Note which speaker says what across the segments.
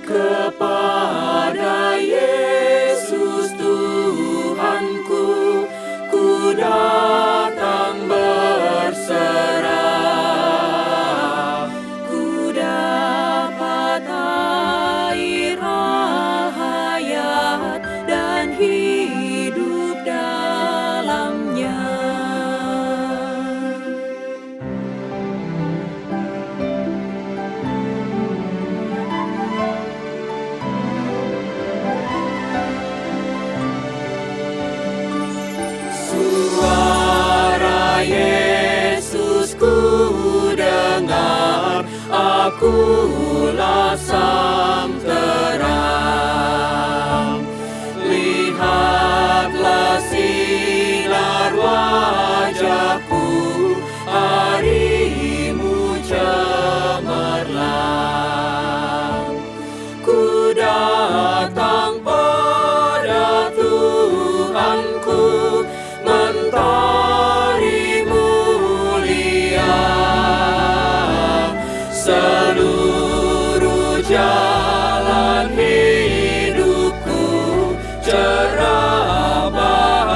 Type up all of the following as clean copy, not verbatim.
Speaker 1: Kepada Yesus Tuhanku, ku datang berserah. Ku dapat air hayat dan hidup dalamnya. Suara Yesus ku dengar, akulah sang terang. Lihatlah sinar wajahku, harimu cemerlang. Ku datang pada Tuhanku, mentari mulia. Seluruh jalan hidupku cerah bahagia.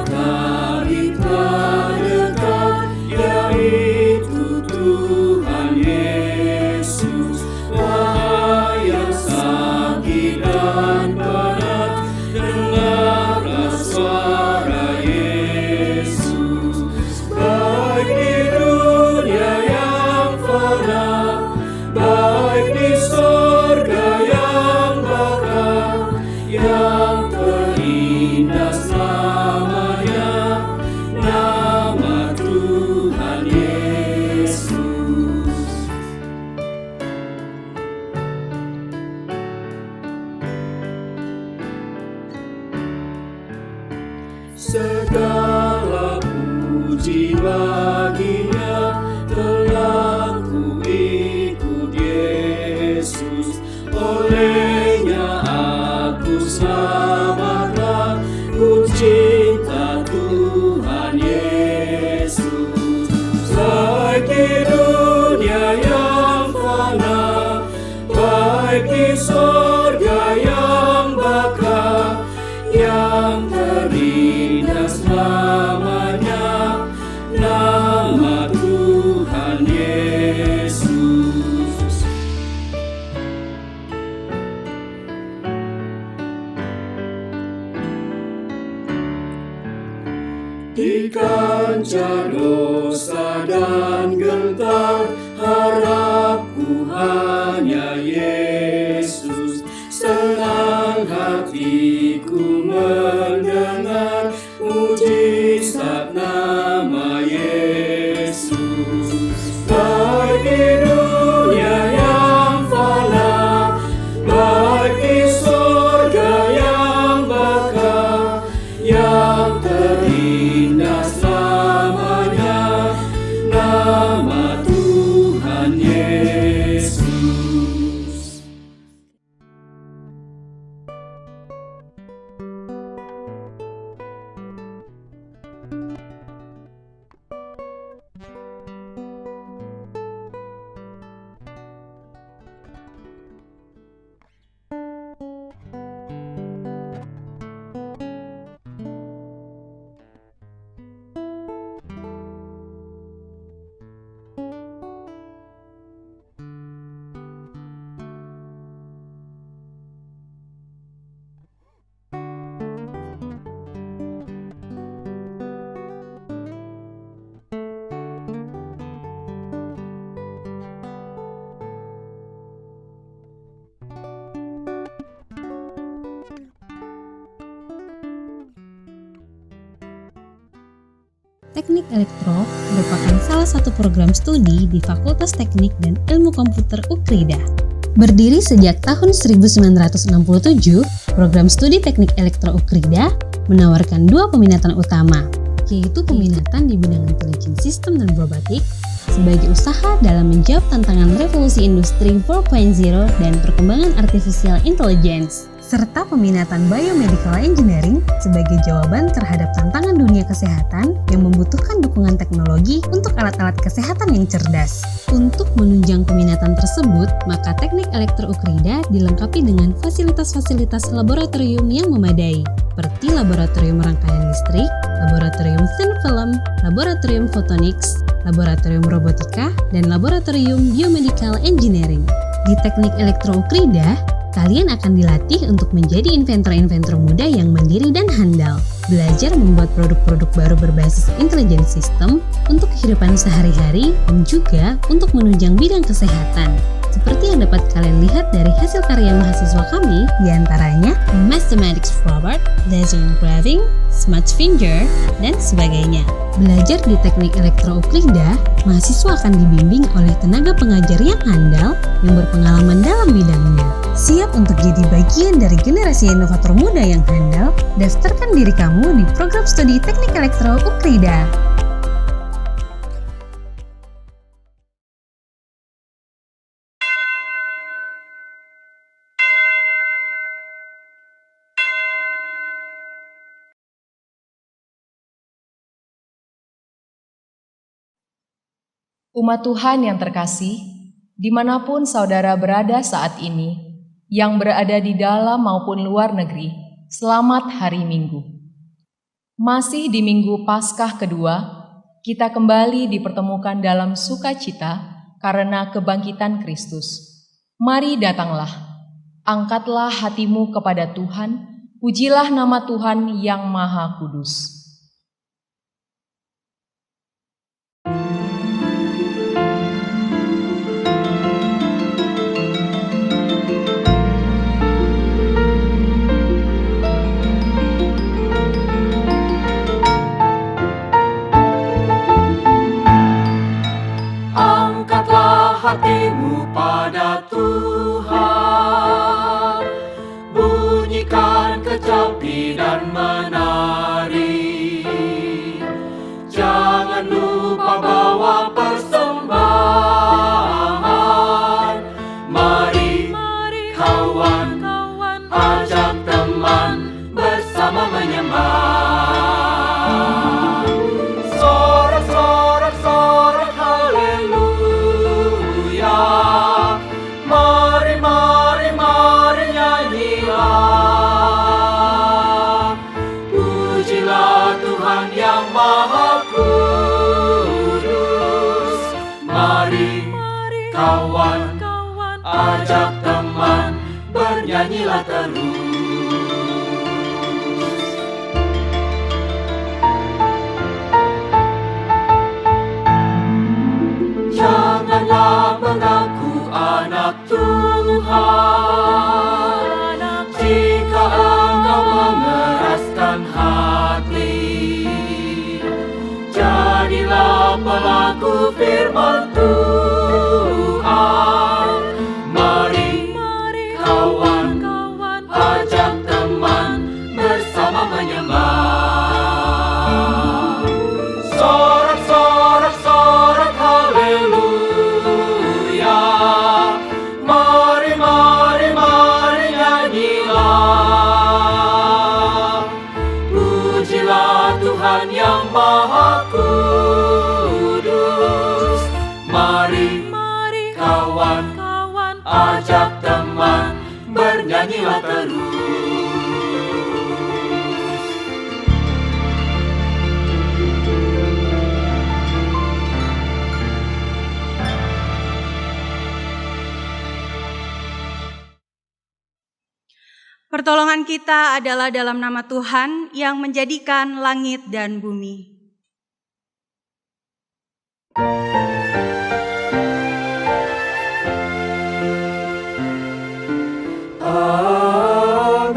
Speaker 1: Matahari terdekat, yaitu Tuhan Yesus. Bahaya sakit dan berat, dengarlah suara Yesus. Baik di dunia yang fana, baik di surga yang bakal, yang terindah selamanya, nama Tuhan Yesus. Segala puji baginya, telah ku ikut Yesus. Olehnya aku selamatlah, ku cinta Tuhan Yesus. Baik di dunia yang fana, baik di surga yang bakal, yang terindah selamanya, nama Tuhan Yesus. Di kancah dosa dan gentar, harapku hanya Yesus. Senang hatiku mendengar mujizat nama Yesus. Baik di dunia yang fana, baik di surga yang bakal, yang terindah selamanya, nama Tuhan Yesus.
Speaker 2: Teknik Elektro merupakan salah satu program studi di Fakultas Teknik dan Ilmu Komputer UKRIDA. Berdiri sejak tahun 1967, program studi Teknik Elektro UKRIDA menawarkan dua peminatan utama, yaitu peminatan di bidang intelligent system dan robotik sebagai usaha dalam menjawab tantangan revolusi industri 4.0 dan perkembangan artificial intelligence, serta peminatan biomedical engineering sebagai jawaban terhadap tantangan dunia kesehatan yang membutuhkan dukungan teknologi untuk alat-alat kesehatan yang cerdas. Untuk menunjang peminatan tersebut, maka Teknik Elektro Ukrida dilengkapi dengan fasilitas-fasilitas laboratorium yang memadai, seperti laboratorium rangkaian listrik, laboratorium thin film, laboratorium photonics, laboratorium robotika, dan laboratorium biomedical engineering. Di Teknik Elektro Ukrida, kalian akan dilatih untuk menjadi inventor-inventor muda yang mandiri dan handal, belajar membuat produk-produk baru berbasis intelligent system untuk kehidupan sehari-hari dan juga untuk menunjang bidang kesehatan. Seperti yang dapat kalian lihat dari hasil karya mahasiswa kami, diantaranya Mathematics Robot, Laser Engraving, Smart Finger, dan sebagainya. Belajar di Teknik Elektro Ukrida, mahasiswa akan dibimbing oleh tenaga pengajar yang handal yang berpengalaman dalam bidangnya. Siap untuk jadi bagian dari generasi inovator muda yang handal? Daftarkan diri kamu di program studi Teknik Elektro Ukrida.
Speaker 3: Umat Tuhan yang terkasih, dimanapun saudara berada saat ini, yang berada di dalam maupun luar negeri, selamat hari Minggu. Masih di Minggu Paskah kedua, kita kembali dipertemukan dalam sukacita karena kebangkitan Kristus. Mari datanglah, angkatlah hatimu kepada Tuhan, pujilah nama Tuhan yang Maha Kudus.
Speaker 1: Hatimu pada Tuhan, bunyikan kecapi dan menari. Jangan lupa bawa persembahan. Mari kawan, ajak teman bersama menyembah. Sorak-sorak haleluya. Mari nyanyilah. Pujilah Tuhan yang Maha Kudus. Mari kawan, ajak teman bernyanyilah terus. Janganlah mengaku anak Tuhan jika engkau mengeraskan hati. Jadilah pelaku firman Tuhan. Mari kawan, ajak teman bersama menyembah. Sorak haleluya. Mari nyanyilah. Pujilah Tuhan yang Maha Kudus. Mari kawan, ajak teman bernyanyilah terus.
Speaker 4: Pertolongan kita adalah dalam nama Tuhan yang menjadikan langit dan bumi.
Speaker 1: Amin,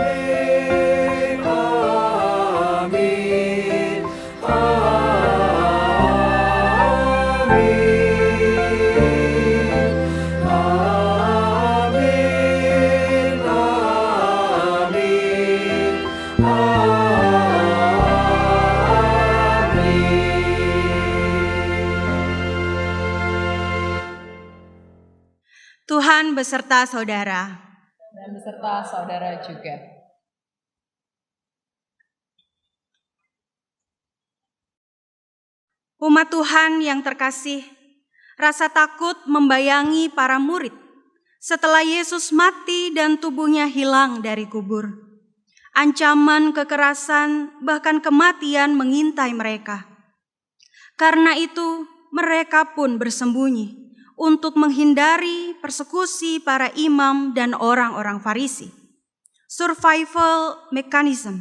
Speaker 1: amin, amin, amin, amin, amin.
Speaker 4: Tuhan beserta saudara.
Speaker 3: Dan beserta saudara juga.
Speaker 4: Umat Tuhan yang terkasih, rasa takut membayangi para murid setelah Yesus mati dan tubuhnya hilang dari kubur. Ancaman kekerasan bahkan kematian mengintai mereka. Karena itu mereka pun bersembunyi untuk menghindari persekusi para imam dan orang-orang Farisi. Survival mechanism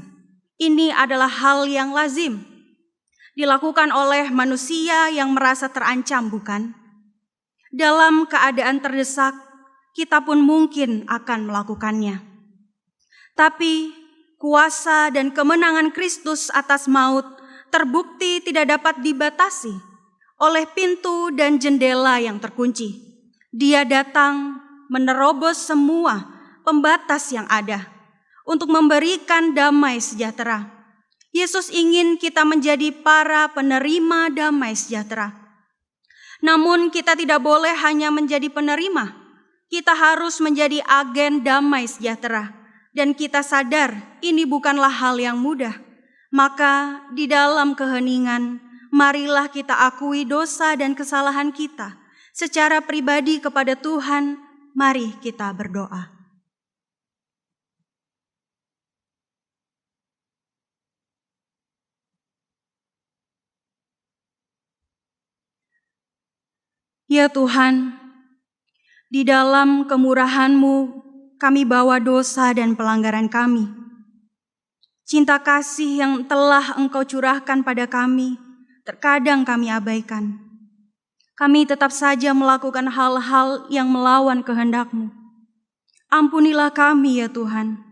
Speaker 4: ini adalah hal yang lazim dilakukan oleh manusia yang merasa terancam, bukan? Dalam keadaan terdesak, kita pun mungkin akan melakukannya. Tapi kuasa dan kemenangan Kristus atas maut terbukti tidak dapat dibatasi oleh pintu dan jendela yang terkunci. Dia datang menerobos semua pembatas yang ada untuk memberikan damai sejahtera. Yesus ingin kita menjadi para penerima damai sejahtera. Namun kita tidak boleh hanya menjadi penerima. Kita harus menjadi agen damai sejahtera. Dan kita sadar ini bukanlah hal yang mudah. Maka di dalam keheningan, marilah kita akui dosa dan kesalahan kita. Secara pribadi kepada Tuhan, mari kita berdoa. Ya Tuhan, di dalam kemurahan-Mu kami bawa dosa dan pelanggaran kami. Cinta kasih yang telah Engkau curahkan pada kami, terkadang kami abaikan. Kami tetap saja melakukan hal-hal yang melawan kehendak-Mu. Ampunilah kami ya Tuhan.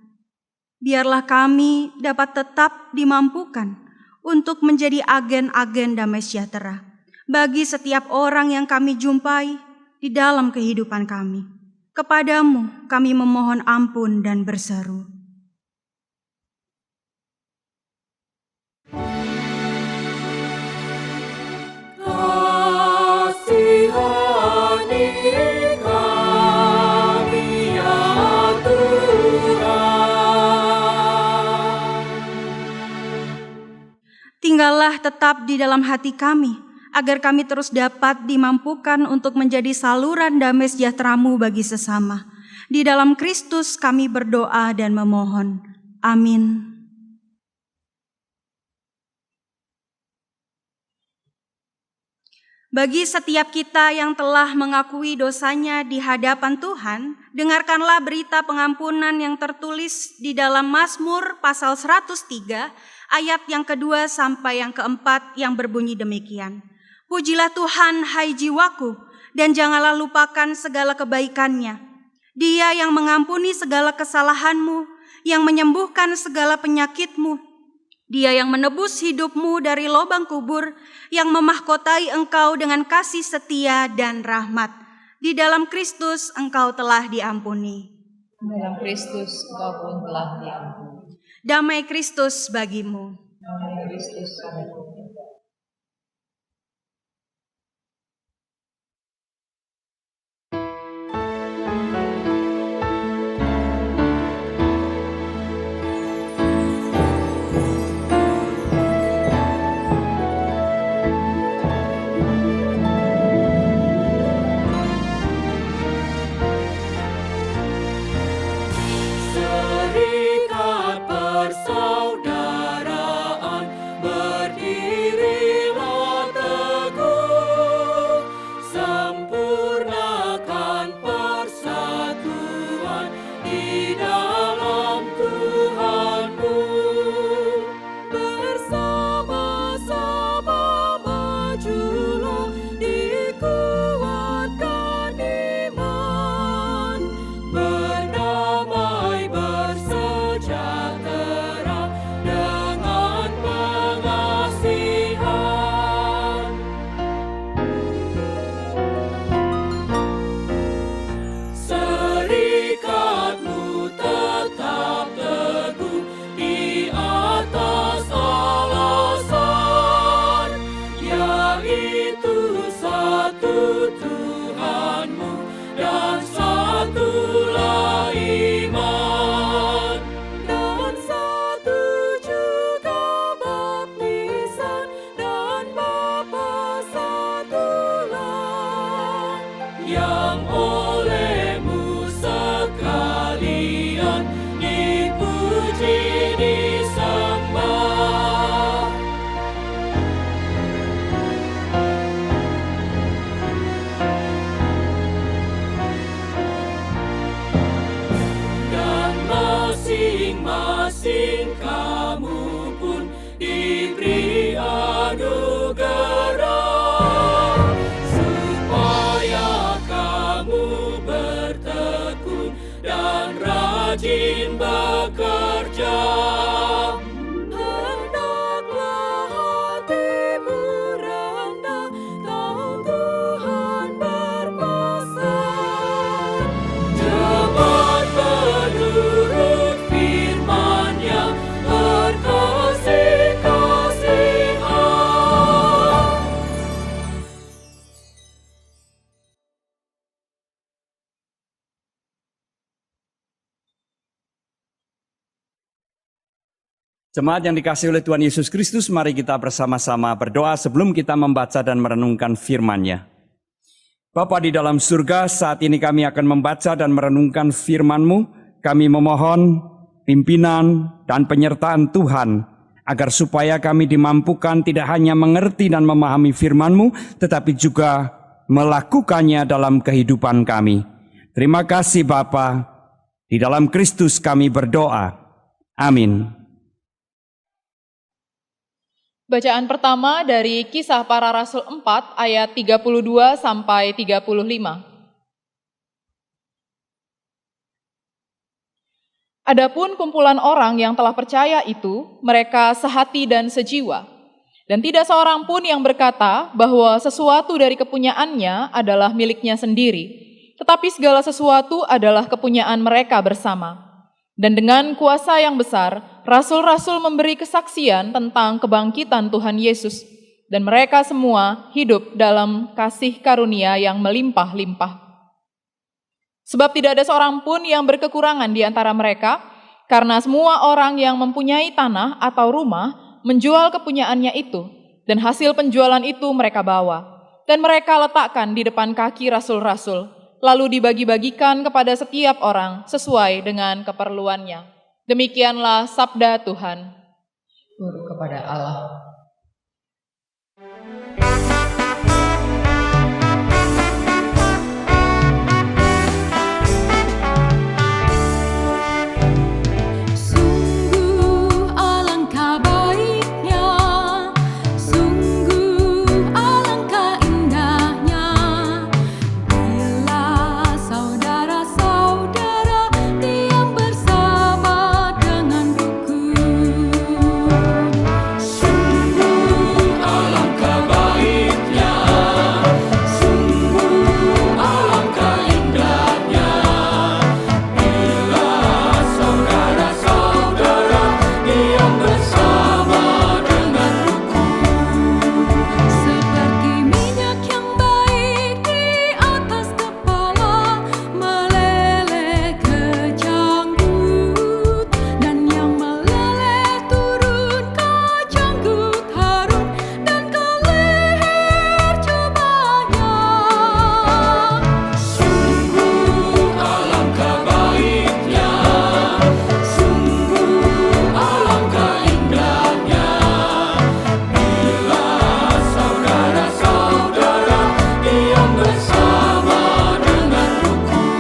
Speaker 4: Biarlah kami dapat tetap dimampukan untuk menjadi agen-agen damai sejahtera bagi setiap orang yang kami jumpai di dalam kehidupan kami. Kepadamu kami memohon ampun dan berseru.
Speaker 1: Kasihani kami ya Tuhan.
Speaker 4: Tinggallah tetap di dalam hati kami, agar kami terus dapat dimampukan untuk menjadi saluran damai sejahtera-Mu bagi sesama. Di dalam Kristus kami berdoa dan memohon. Amin. Bagi setiap kita yang telah mengakui dosanya di hadapan Tuhan, dengarkanlah berita pengampunan yang tertulis di dalam Mazmur pasal 103 ayat yang kedua sampai yang keempat yang berbunyi demikian. Pujilah Tuhan, hai jiwaku, dan janganlah lupakan segala kebaikan-Nya. Dia yang mengampuni segala kesalahan-mu, yang menyembuhkan segala penyakit-mu. Dia yang menebus hidup-mu dari lubang kubur, yang memahkotai engkau dengan kasih setia dan rahmat. Di dalam Kristus engkau telah diampuni.
Speaker 3: Dalam Kristus engkau pun telah diampuni.
Speaker 4: Damai Kristus bagimu.
Speaker 3: Damai Kristus bagimu.
Speaker 1: Serikat persaudaraan berdiri
Speaker 5: Jemaat yang dikasihi oleh Tuhan Yesus Kristus, mari kita bersama-sama berdoa sebelum kita membaca dan merenungkan firman-Nya. Bapa di dalam surga, saat ini kami akan membaca dan merenungkan firman-Mu. Kami memohon pimpinan dan penyertaan Tuhan, agar supaya kami dimampukan tidak hanya mengerti dan memahami firman-Mu, tetapi juga melakukannya dalam kehidupan kami. Terima kasih Bapa, di dalam Kristus kami berdoa. Amin.
Speaker 6: Bacaan pertama dari Kisah Para Rasul 4 ayat 32 sampai 35. Adapun kumpulan orang yang telah percaya itu, mereka sehati dan sejiwa. Dan tidak seorang pun yang berkata bahwa sesuatu dari kepunyaannya adalah miliknya sendiri, tetapi segala sesuatu adalah kepunyaan mereka bersama. Dan dengan kuasa yang besar, rasul-rasul memberi kesaksian tentang kebangkitan Tuhan Yesus, dan mereka semua hidup dalam kasih karunia yang melimpah-limpah. Sebab tidak ada seorang pun yang berkekurangan di antara mereka, karena semua orang yang mempunyai tanah atau rumah menjual kepunyaannya itu, dan hasil penjualan itu mereka bawa, dan mereka letakkan di depan kaki rasul-rasul, lalu dibagi-bagikan kepada setiap orang sesuai dengan keperluannya. Demikianlah sabda Tuhan.
Speaker 3: Syukur kepada Allah.
Speaker 7: Sungguh alangkah baiknya, sungguh alangkah indahnya, bila saudara-saudara diam bersama dengan rukun.
Speaker 1: Sungguh alangkah baiknya, sungguh alangkah indahnya, bila saudara-saudara diam bersama dengan rukun.
Speaker 7: Seperti minyak yang baik di atas kepala, meleleh ke janggut, dan yang meleleh turun ke janggut Harun dan ke leher jubahnya.
Speaker 1: Sungguh alangkah baiknya, sungguh alangkah indahnya, bila saudara-saudara diam bersama dengan rukun.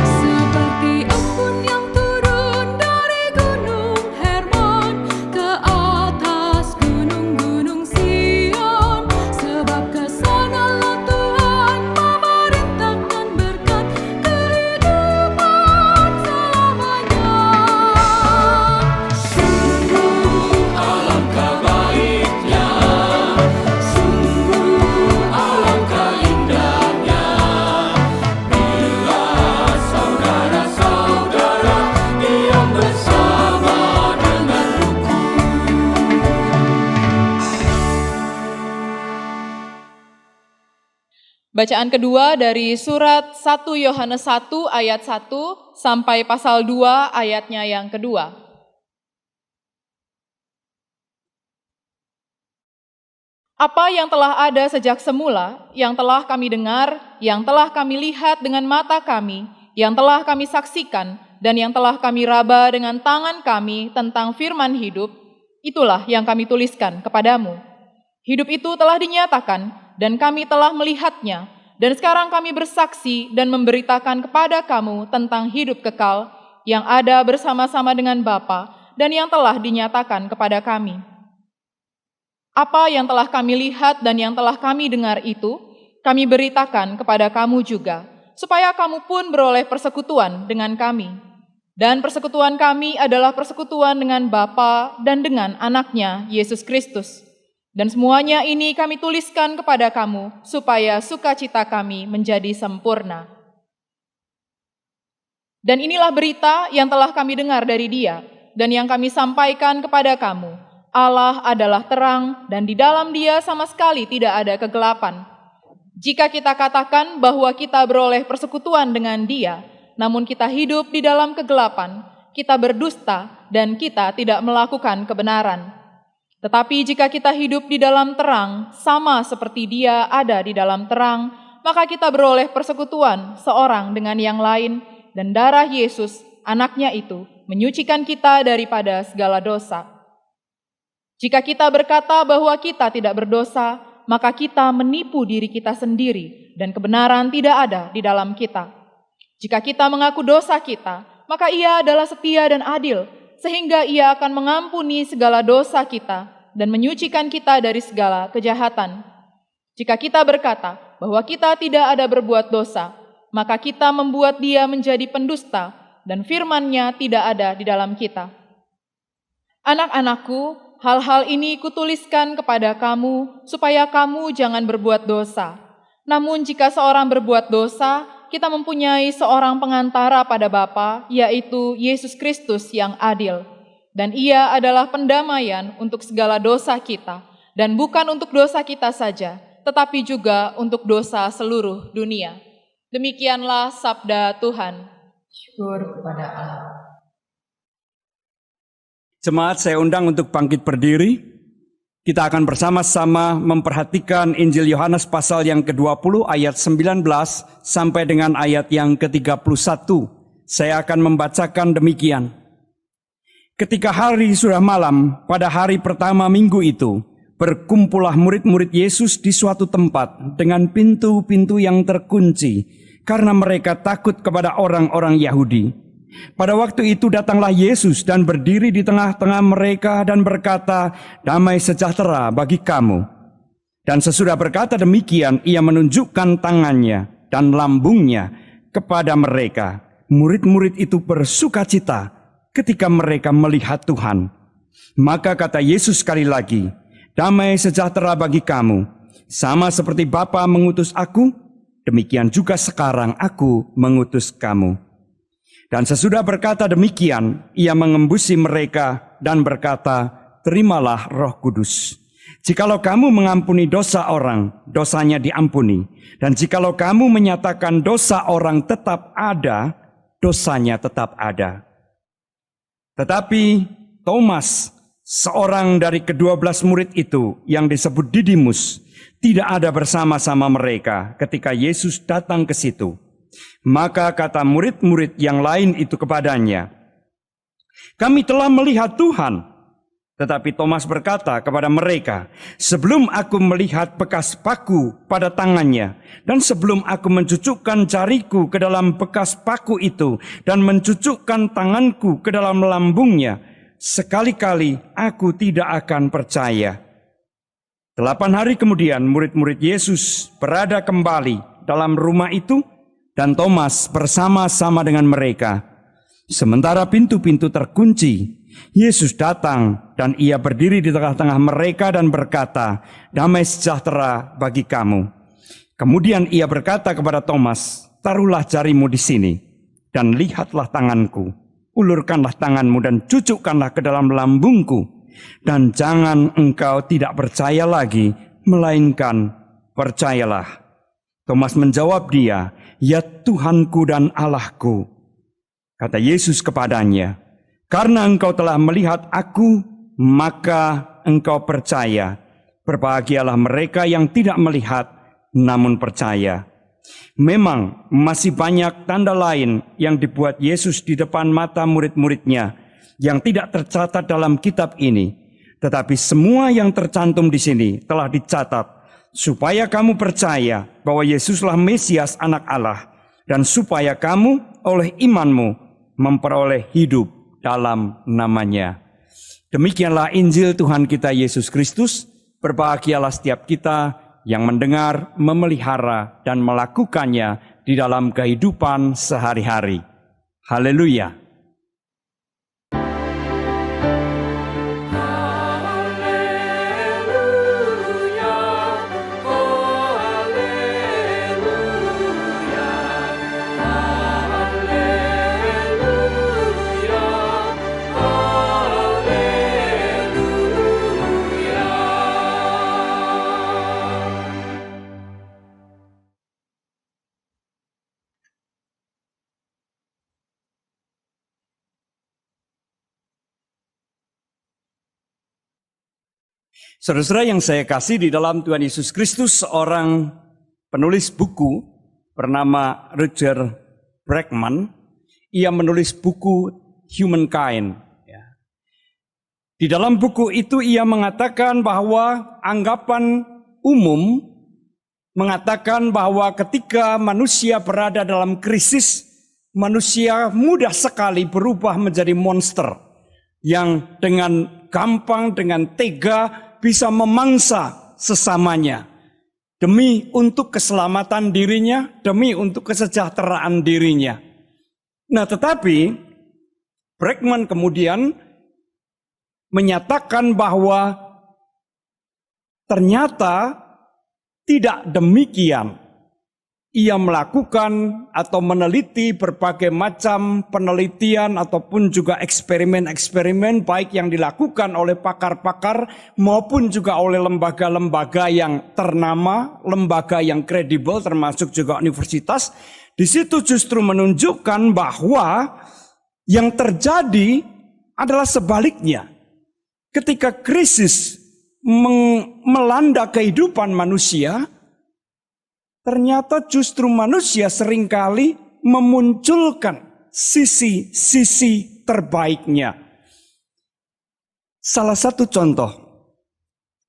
Speaker 7: Seperti embun yang turun dari gunung Hermon ke atas gunung-gunung Sion, sebab kesanalah Tuhan memerintahkan berkat kehidupan selamanya.
Speaker 1: Sungguh alangkah baiknya, sungguh alangkah indahnya, bila saudara-saudara diam bersama dengan rukun.
Speaker 6: Bacaan kedua dari surat 1 Yohanes 1 ayat 1 sampai pasal 2 ayatnya yang kedua. Apa yang telah ada sejak semula, yang telah kami dengar, yang telah kami lihat dengan mata kami, yang telah kami saksikan, dan yang telah kami raba dengan tangan kami tentang firman hidup, itulah yang kami tuliskan kepadamu. Hidup itu telah dinyatakan, dan kami telah melihatnya, dan sekarang kami bersaksi dan memberitakan kepada kamu tentang hidup kekal yang ada bersama-sama dengan Bapa dan yang telah dinyatakan kepada kami. Apa yang telah kami lihat dan yang telah kami dengar itu, kami beritakan kepada kamu juga, supaya kamu pun beroleh persekutuan dengan kami. Dan persekutuan kami adalah persekutuan dengan Bapa dan dengan Anaknya, Yesus Kristus. Dan semuanya ini kami tuliskan kepada kamu, supaya sukacita kami menjadi sempurna. Dan inilah berita yang telah kami dengar dari Dia, dan yang kami sampaikan kepada kamu. Allah adalah terang, dan di dalam Dia sama sekali tidak ada kegelapan. Jika kita katakan bahwa kita beroleh persekutuan dengan Dia, namun kita hidup di dalam kegelapan, kita berdusta dan kita tidak melakukan kebenaran. Tetapi jika kita hidup di dalam terang, sama seperti Dia ada di dalam terang, maka kita beroleh persekutuan seorang dengan yang lain, dan darah Yesus, anaknya itu, menyucikan kita daripada segala dosa. Jika kita berkata bahwa kita tidak berdosa, maka kita menipu diri kita sendiri, dan kebenaran tidak ada di dalam kita. Jika kita mengaku dosa kita, maka Ia adalah setia dan adil, sehingga Ia akan mengampuni segala dosa kita dan menyucikan kita dari segala kejahatan. Jika kita berkata bahwa kita tidak ada berbuat dosa, maka kita membuat Dia menjadi pendusta, dan firman-Nya tidak ada di dalam kita. Anak-anakku, hal-hal ini kutuliskan kepada kamu, supaya kamu jangan berbuat dosa. Namun jika seorang berbuat dosa, kita mempunyai seorang pengantara pada Bapa, yaitu Yesus Kristus yang adil. Dan Ia adalah pendamaian untuk segala dosa kita, dan bukan untuk dosa kita saja, tetapi juga untuk dosa seluruh dunia. Demikianlah sabda Tuhan.
Speaker 3: Syukur kepada Allah.
Speaker 5: Jemaat, saya undang untuk bangkit berdiri. Kita akan bersama-sama memperhatikan Injil Yohanes pasal yang ke-20 ayat 19 sampai dengan ayat yang ke-31. Saya akan membacakan demikian. Ketika hari sudah malam, pada hari pertama minggu itu, berkumpullah murid-murid Yesus di suatu tempat dengan pintu-pintu yang terkunci, karena mereka takut kepada orang-orang Yahudi. Pada waktu itu datanglah Yesus dan berdiri di tengah-tengah mereka dan berkata, "Damai sejahtera bagi kamu." Dan sesudah berkata demikian, Ia menunjukkan tangannya dan lambungnya kepada mereka. Murid-murid itu bersukacita ketika mereka melihat Tuhan. Maka kata Yesus sekali lagi, "Damai sejahtera bagi kamu. Sama seperti Bapa mengutus aku, demikian juga sekarang aku mengutus kamu." Dan sesudah berkata demikian, Ia mengembusi mereka dan berkata, "Terimalah Roh Kudus. Jikalau kamu mengampuni dosa orang, dosanya diampuni. Dan jikalau kamu menyatakan dosa orang tetap ada, dosanya tetap ada." Tetapi Thomas, seorang dari ke-12 murid itu yang disebut Didimus, tidak ada bersama-sama mereka ketika Yesus datang ke situ. Maka kata murid-murid yang lain itu kepadanya, "Kami telah melihat Tuhan." Tetapi Thomas berkata kepada mereka, "Sebelum aku melihat bekas paku pada tangannya, dan sebelum aku mencucukkan jariku ke dalam bekas paku itu, dan mencucukkan tanganku ke dalam lambungnya, sekali-kali aku tidak akan percaya." 8 hari kemudian murid-murid Yesus berada kembali dalam rumah itu, dan Thomas bersama-sama dengan mereka. Sementara pintu-pintu terkunci, Yesus datang dan Ia berdiri di tengah-tengah mereka dan berkata, "Damai sejahtera bagi kamu." Kemudian Ia berkata kepada Thomas, "Taruhlah jarimu di sini, dan lihatlah tanganku. Ulurkanlah tanganmu dan cucukkanlah ke dalam lambungku. Dan jangan engkau tidak percaya lagi, melainkan percayalah." Thomas menjawab dia, "Ya Tuhanku dan Allahku." Kata Yesus kepadanya, "Karena engkau telah melihat aku, maka engkau percaya. Berbahagialah mereka yang tidak melihat, namun percaya." Memang masih banyak tanda lain yang dibuat Yesus di depan mata murid-muridnya yang tidak tercatat dalam kitab ini. Tetapi semua yang tercantum di sini telah dicatat, supaya kamu percaya bahwa Yesuslah Mesias Anak Allah, dan supaya kamu oleh imanmu memperoleh hidup dalam namanya. Demikianlah Injil Tuhan kita Yesus Kristus. Berbahagialah setiap kita yang mendengar, memelihara, dan melakukannya di dalam kehidupan sehari-hari. Haleluya. Saudara-saudara yang saya kasih di dalam Tuhan Yesus Kristus, seorang penulis buku bernama Roger Bregman, ia menulis buku Humankind. Di dalam buku itu ia mengatakan bahwa anggapan umum mengatakan bahwa ketika manusia berada dalam krisis, manusia mudah sekali berubah menjadi monster yang dengan gampang, dengan tega bisa memangsa sesamanya demi untuk keselamatan dirinya, demi untuk kesejahteraan dirinya. Nah, tetapi Bregman kemudian menyatakan bahwa ternyata tidak demikian. Ia melakukan atau meneliti berbagai macam penelitian ataupun juga eksperimen-eksperimen baik yang dilakukan oleh pakar-pakar maupun juga oleh lembaga-lembaga yang ternama, lembaga yang kredibel termasuk juga universitas. Di situ justru menunjukkan bahwa yang terjadi adalah sebaliknya. Ketika krisis melanda kehidupan manusia, ternyata justru manusia seringkali memunculkan sisi-sisi terbaiknya. Salah satu contoh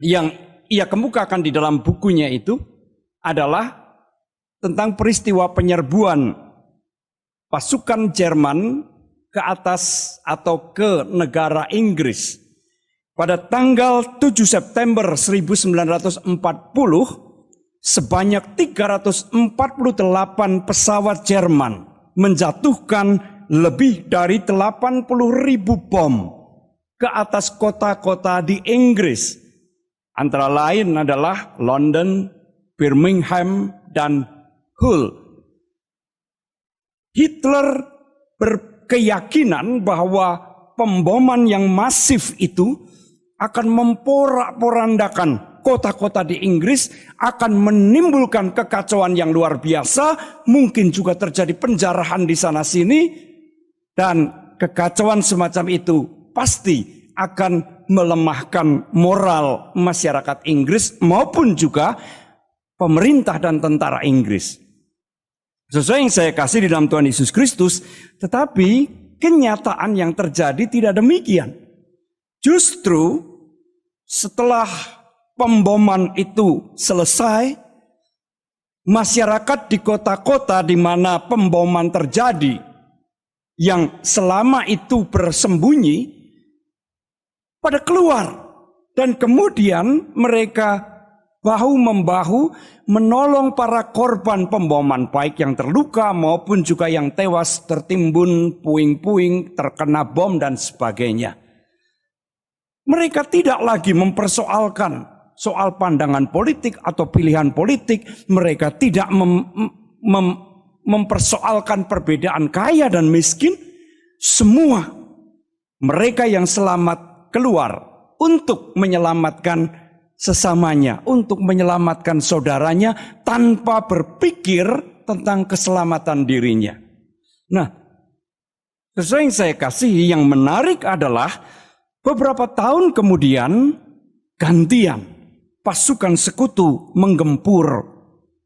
Speaker 5: yang ia kemukakan di dalam bukunya itu adalah tentang peristiwa penyerbuan pasukan Jerman ke atas atau ke negara Inggris. Pada tanggal 7 September 1940, sebanyak 348 pesawat Jerman menjatuhkan lebih dari 80.000 bom ke atas kota-kota di Inggris. Antara lain adalah London, Birmingham, dan Hull. Hitler berkeyakinan bahwa pemboman yang masif itu akan memporak-porandakan kota-kota di Inggris, akan menimbulkan kekacauan yang luar biasa, mungkin juga terjadi penjarahan di sana-sini, dan kekacauan semacam itu pasti akan melemahkan moral masyarakat Inggris maupun juga pemerintah dan tentara Inggris. Sesuai yang saya kasih di dalam Tuhan Yesus Kristus, tetapi kenyataan yang terjadi tidak demikian. Justru setelah pemboman itu selesai, masyarakat di kota-kota di mana pemboman terjadi yang selama itu bersembunyi pada keluar, dan kemudian mereka bahu-membahu menolong para korban pemboman, baik yang terluka maupun juga yang tewas tertimbun puing-puing, terkena bom dan sebagainya. Mereka tidak lagi mempersoalkan soal pandangan politik atau pilihan politik. Mereka tidak mempersoalkan perbedaan kaya dan miskin. Semua mereka yang selamat keluar untuk menyelamatkan sesamanya, untuk menyelamatkan saudaranya tanpa berpikir tentang keselamatan dirinya. Nah, sesuai yang saya kasih, yang menarik adalah beberapa tahun kemudian gantian pasukan sekutu menggempur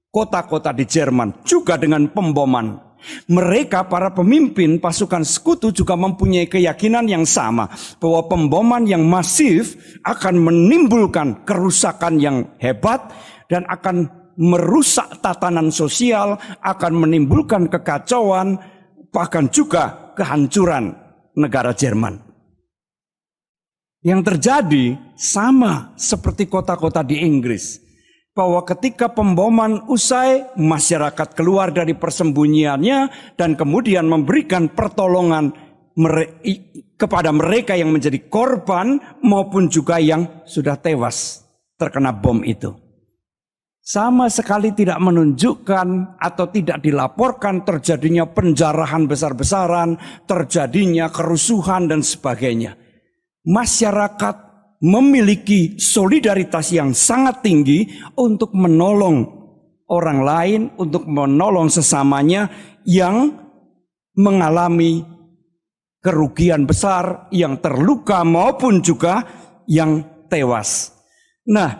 Speaker 5: kota-kota di Jerman juga dengan pemboman. Mereka para pemimpin pasukan sekutu juga mempunyai keyakinan yang sama bahwa pemboman yang masif akan menimbulkan kerusakan yang hebat dan akan merusak tatanan sosial, akan menimbulkan kekacauan, bahkan juga kehancuran negara Jerman. Yang terjadi sama seperti kota-kota di Inggris, bahwa ketika pemboman usai, masyarakat keluar dari persembunyiannya dan kemudian memberikan pertolongan kepada mereka yang menjadi korban maupun juga yang sudah tewas terkena bom itu. Sama sekali tidak menunjukkan atau tidak dilaporkan terjadinya penjarahan besar-besaran, terjadinya kerusuhan dan sebagainya. Masyarakat memiliki solidaritas yang sangat tinggi untuk menolong orang lain, untuk menolong sesamanya yang mengalami kerugian besar, yang terluka maupun juga yang tewas. Nah,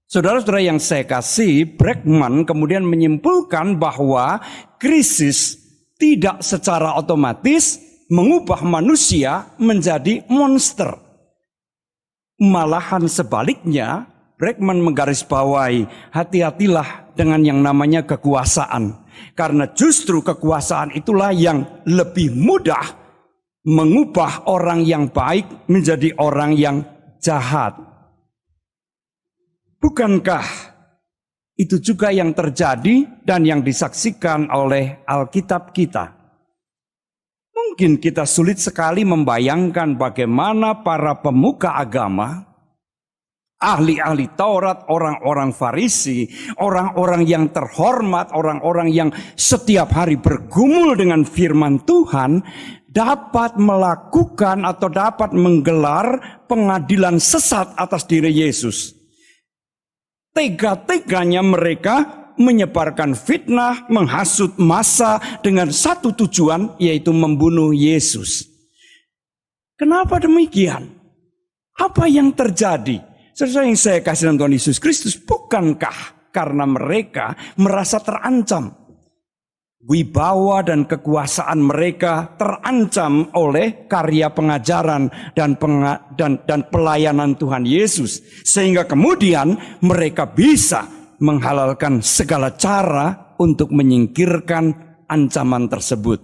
Speaker 5: saudara-saudara yang saya kasih, Bregman kemudian menyimpulkan bahwa krisis tidak secara otomatis mengubah manusia menjadi monster. Malahan sebaliknya, Bregman menggarisbawahi, hati-hatilah dengan yang namanya kekuasaan. Karena justru kekuasaan itulah yang lebih mudah mengubah orang yang baik menjadi orang yang jahat. Bukankah itu juga yang terjadi dan yang disaksikan oleh Alkitab kita? Mungkin kita sulit sekali membayangkan bagaimana para pemuka agama, ahli-ahli Taurat, orang-orang Farisi, orang-orang yang terhormat, orang-orang yang setiap hari bergumul dengan firman Tuhan, dapat melakukan atau dapat menggelar pengadilan sesat atas diri Yesus. Tega-teganya mereka menyebarkan fitnah, menghasut massa dengan satu tujuan, yaitu membunuh Yesus. Kenapa demikian? Apa yang terjadi? Saudara yang saya kasih dalam Tuhan Yesus Kristus, bukankah karena mereka merasa terancam? Wibawa dan kekuasaan mereka terancam oleh karya pengajaran dan pelayanan Tuhan Yesus. Sehingga kemudian mereka bisa menghalalkan segala cara untuk menyingkirkan ancaman tersebut.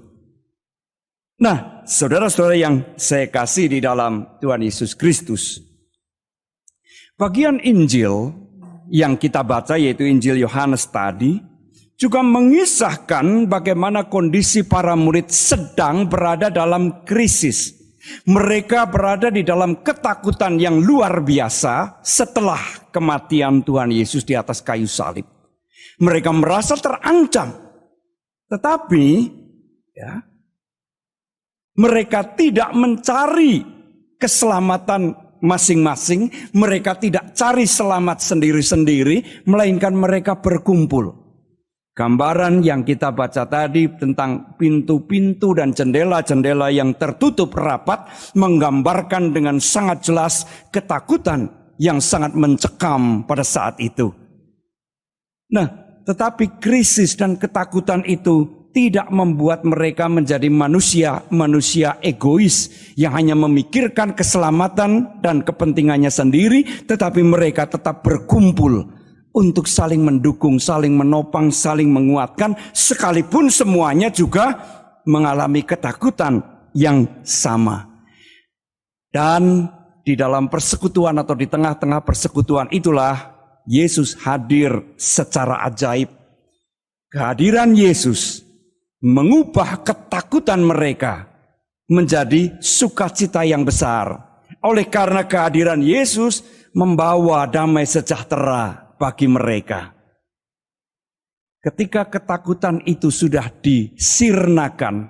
Speaker 5: Nah, saudara-saudara yang saya kasih di dalam Tuhan Yesus Kristus, bagian Injil yang kita baca yaitu Injil Yohanes tadi juga mengisahkan bagaimana kondisi para murid sedang berada dalam krisis. Mereka berada di dalam ketakutan yang luar biasa setelah kematian Tuhan Yesus di atas kayu salib. Mereka merasa terancam. Tetapi ya, mereka tidak mencari keselamatan masing-masing. Mereka tidak cari selamat sendiri-sendiri, melainkan mereka berkumpul. Gambaran yang kita baca tadi tentang pintu-pintu dan jendela-jendela yang tertutup rapat menggambarkan dengan sangat jelas ketakutan yang sangat mencekam pada saat itu. Nah, tetapi krisis dan ketakutan itu tidak membuat mereka menjadi manusia egois yang hanya memikirkan keselamatan dan kepentingannya sendiri, tetapi mereka tetap berkumpul untuk saling mendukung, saling menopang, saling menguatkan, sekalipun semuanya juga mengalami ketakutan yang sama. Dan di dalam persekutuan atau di tengah-tengah persekutuan itulah Yesus hadir secara ajaib. Kehadiran Yesus mengubah ketakutan mereka menjadi sukacita yang besar. Oleh karena kehadiran Yesus membawa damai sejahtera bagi mereka. Ketika ketakutan itu sudah disirnakan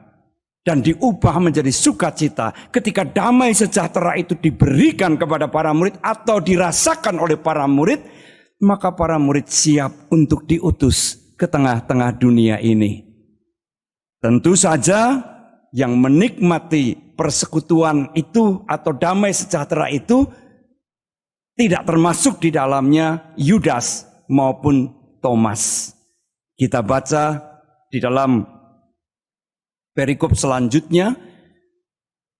Speaker 5: dan diubah menjadi sukacita, ketika damai sejahtera itu diberikan kepada para murid atau dirasakan oleh para murid, maka para murid siap untuk diutus ke tengah-tengah dunia ini. Tentu saja yang menikmati persekutuan itu atau damai sejahtera itu tidak termasuk di dalamnya Yudas maupun Thomas. Kita baca di dalam perikop selanjutnya,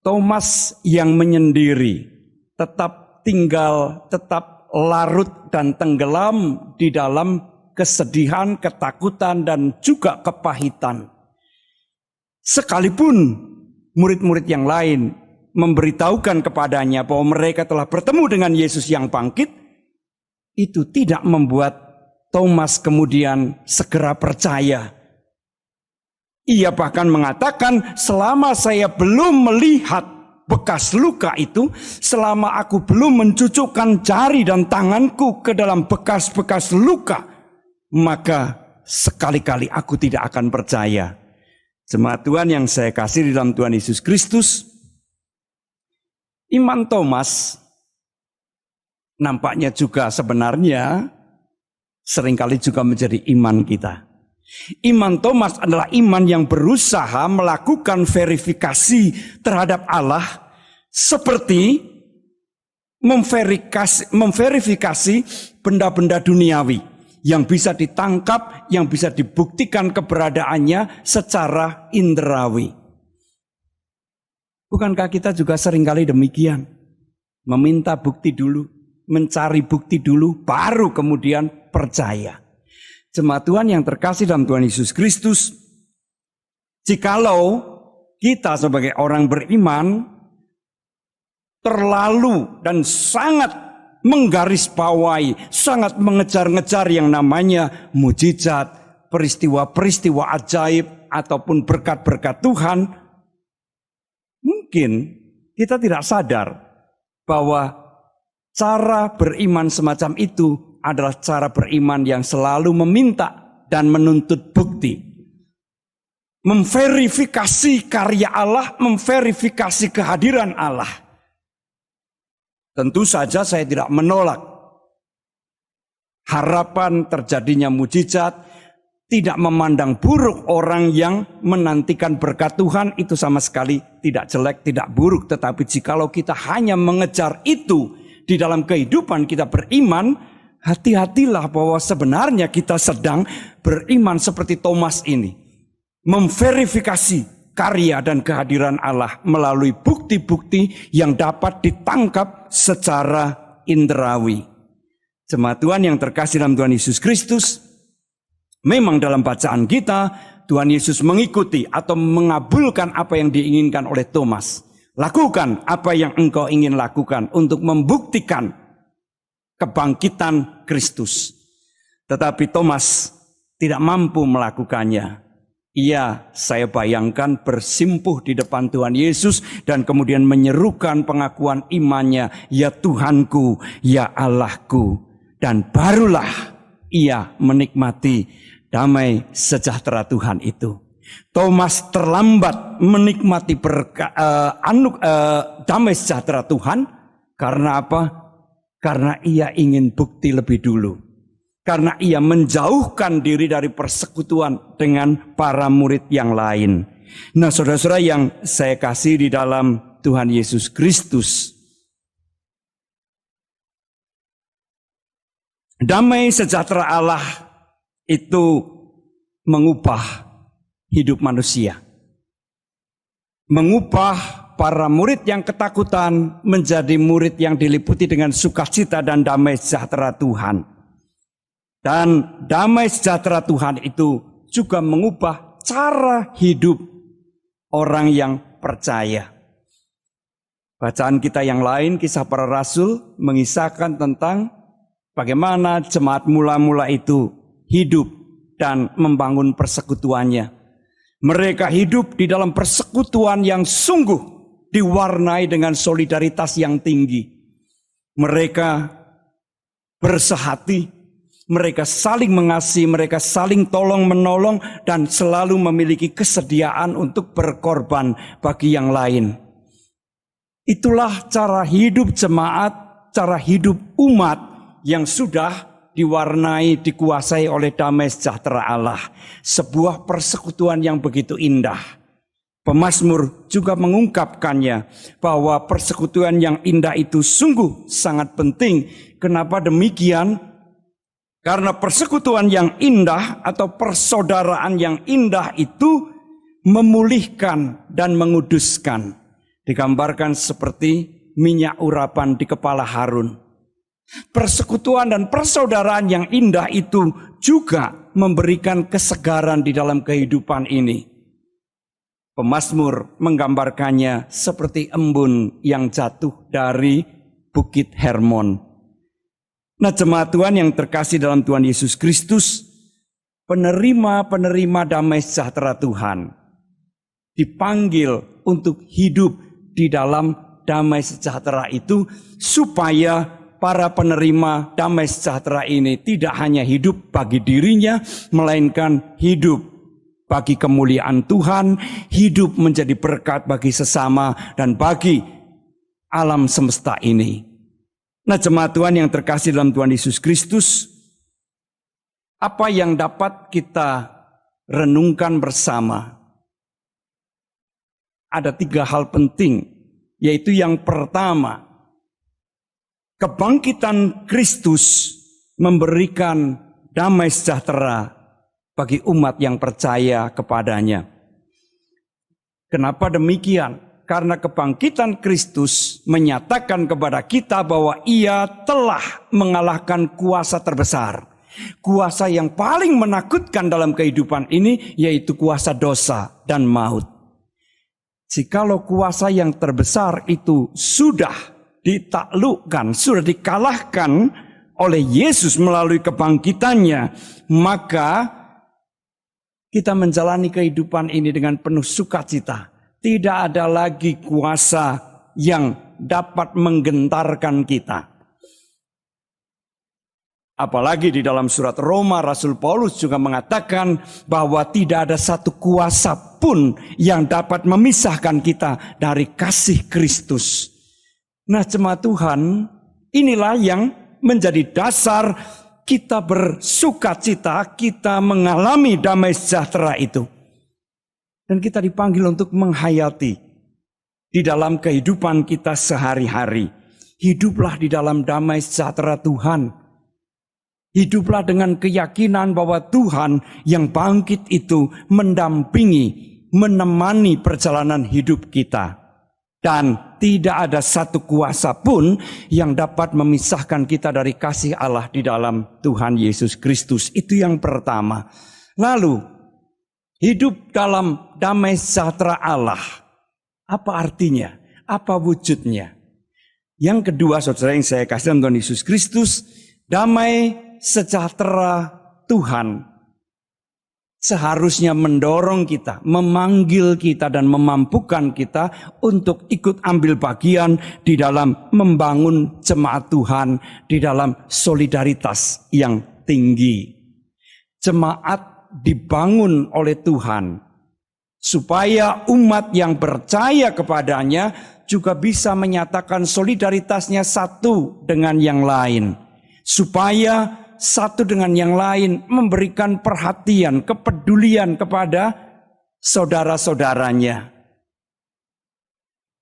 Speaker 5: Thomas yang menyendiri tetap tinggal, tetap larut dan tenggelam di dalam kesedihan, ketakutan dan juga kepahitan. Sekalipun murid-murid yang lain memberitahukan kepadanya bahwa mereka telah bertemu dengan Yesus yang bangkit, itu tidak membuat Thomas kemudian segera percaya. Ia bahkan mengatakan, selama saya belum melihat bekas luka itu, selama aku belum mencucukkan jari dan tanganku ke dalam bekas-bekas luka, maka sekali-kali aku tidak akan percaya. Jemaat Tuhan yang saya kasih di dalam Tuhan Yesus Kristus, iman Thomas nampaknya juga sebenarnya seringkali juga menjadi iman kita. Iman Thomas adalah iman yang berusaha melakukan verifikasi terhadap Allah seperti memverifikasi benda-benda duniawi yang bisa ditangkap, yang bisa dibuktikan keberadaannya secara indrawi. Bukankah kita juga seringkali demikian? Meminta bukti dulu, mencari bukti dulu, baru kemudian percaya. Jemaat Tuhan yang terkasih dalam Tuhan Yesus Kristus, jikalau kita sebagai orang beriman terlalu dan sangat menggarisbawahi, sangat mengejar-ngejar yang namanya mujizat, peristiwa-peristiwa ajaib, ataupun berkat-berkat Tuhan, mungkin kita tidak sadar bahwa cara beriman semacam itu adalah cara beriman yang selalu meminta dan menuntut bukti. Memverifikasi karya Allah, memverifikasi kehadiran Allah. Tentu saja saya tidak menolak harapan terjadinya mujizat, tidak memandang buruk orang yang menantikan berkat Tuhan, itu sama sekali tidak jelek, tidak buruk. Tetapi jikalau kita hanya mengejar itu di dalam kehidupan kita beriman, hati-hatilah bahwa sebenarnya kita sedang beriman seperti Thomas ini. Memverifikasi karya dan kehadiran Allah melalui bukti-bukti yang dapat ditangkap secara indrawi. Jemaat Tuhan yang terkasih dalam Tuhan Yesus Kristus, memang dalam bacaan kita Tuhan Yesus mengikuti atau mengabulkan apa yang diinginkan oleh Thomas. Lakukan apa yang engkau ingin lakukan untuk membuktikan kebangkitan Kristus. Tetapi Thomas tidak mampu melakukannya. Ia, saya bayangkan, bersimpuh di depan Tuhan Yesus dan kemudian menyerukan pengakuan imannya, ya Tuhanku, ya Allahku. Dan barulah ia menikmati damai sejahtera Tuhan itu. Thomas terlambat menikmati damai sejahtera Tuhan. Karena apa? Karena ia ingin bukti lebih dulu. Karena ia menjauhkan diri dari persekutuan dengan para murid yang lain. Nah, saudara-saudara yang saya kasih di dalam Tuhan Yesus Kristus, damai sejahtera Allah itu mengubah hidup manusia. Mengubah para murid yang ketakutan menjadi murid yang diliputi dengan sukacita dan damai sejahtera Tuhan. Dan damai sejahtera Tuhan itu juga mengubah cara hidup orang yang percaya. Bacaan kita yang lain, Kisah Para Rasul, mengisahkan tentang bagaimana jemaat mula-mula itu hidup dan membangun persekutuannya. Mereka hidup di dalam persekutuan yang sungguh diwarnai dengan solidaritas yang tinggi. Mereka bersehati, mereka saling mengasihi, mereka saling tolong-menolong dan selalu memiliki kesediaan untuk berkorban bagi yang lain. Itulah cara hidup jemaat, cara hidup umat yang sudah diwarnai, dikuasai oleh damai sejahtera Allah. Sebuah persekutuan yang begitu indah. Pemazmur juga mengungkapkannya bahwa persekutuan yang indah itu sungguh sangat penting. Kenapa demikian? Karena persekutuan yang indah atau persaudaraan yang indah itu memulihkan dan menguduskan. Digambarkan seperti minyak urapan di kepala Harun. Persekutuan dan persaudaraan yang indah itu juga memberikan kesegaran di dalam kehidupan ini. Pemazmur menggambarkannya seperti embun yang jatuh dari Bukit Hermon. Nah, jemaat Tuhan yang terkasih dalam Tuhan Yesus Kristus, penerima-penerima damai sejahtera Tuhan dipanggil untuk hidup di dalam damai sejahtera itu, supaya para penerima damai sejahtera ini tidak hanya hidup bagi dirinya, melainkan hidup bagi kemuliaan Tuhan, hidup menjadi berkat bagi sesama dan bagi alam semesta ini. Nah, jemaat Tuhan yang terkasih dalam Tuhan Yesus Kristus, apa yang dapat kita renungkan bersama? Ada 3 hal penting, yaitu yang pertama, kebangkitan Kristus memberikan damai sejahtera bagi umat yang percaya kepadanya. Kenapa demikian? Karena kebangkitan Kristus menyatakan kepada kita bahwa Ia telah mengalahkan kuasa terbesar. Kuasa yang paling menakutkan dalam kehidupan ini yaitu kuasa dosa dan maut. Jikalau kuasa yang terbesar itu sudah ditaklukkan, sudah dikalahkan oleh Yesus melalui kebangkitannya, maka kita menjalani kehidupan ini dengan penuh sukacita. Tidak ada lagi kuasa yang dapat menggentarkan kita. Apalagi di dalam surat Roma, Rasul Paulus juga mengatakan bahwa tidak ada satu kuasa pun yang dapat memisahkan kita dari kasih Kristus. Nah, jemaat Tuhan, inilah yang menjadi dasar kita bersukacita, kita mengalami damai sejahtera itu. Dan kita dipanggil untuk menghayati di dalam kehidupan kita sehari-hari. Hiduplah di dalam damai sejahtera Tuhan. Hiduplah dengan keyakinan bahwa Tuhan yang bangkit itu mendampingi, menemani perjalanan hidup kita. Dan tidak ada satu kuasa pun yang dapat memisahkan kita dari kasih Allah di dalam Tuhan Yesus Kristus. Itu yang pertama. Lalu, hidup dalam damai sejahtera Allah. Apa artinya? Apa wujudnya? Yang kedua, saudara yang saya kasih dalam Tuhan Yesus Kristus, damai sejahtera Tuhan seharusnya mendorong kita, memanggil kita dan memampukan kita untuk ikut ambil bagian di dalam membangun jemaat Tuhan di dalam solidaritas yang tinggi. Jemaat dibangun oleh Tuhan supaya umat yang percaya kepadanya juga bisa menyatakan solidaritasnya satu dengan yang lain. Supaya satu dengan yang lain memberikan perhatian, kepedulian kepada saudara-saudaranya.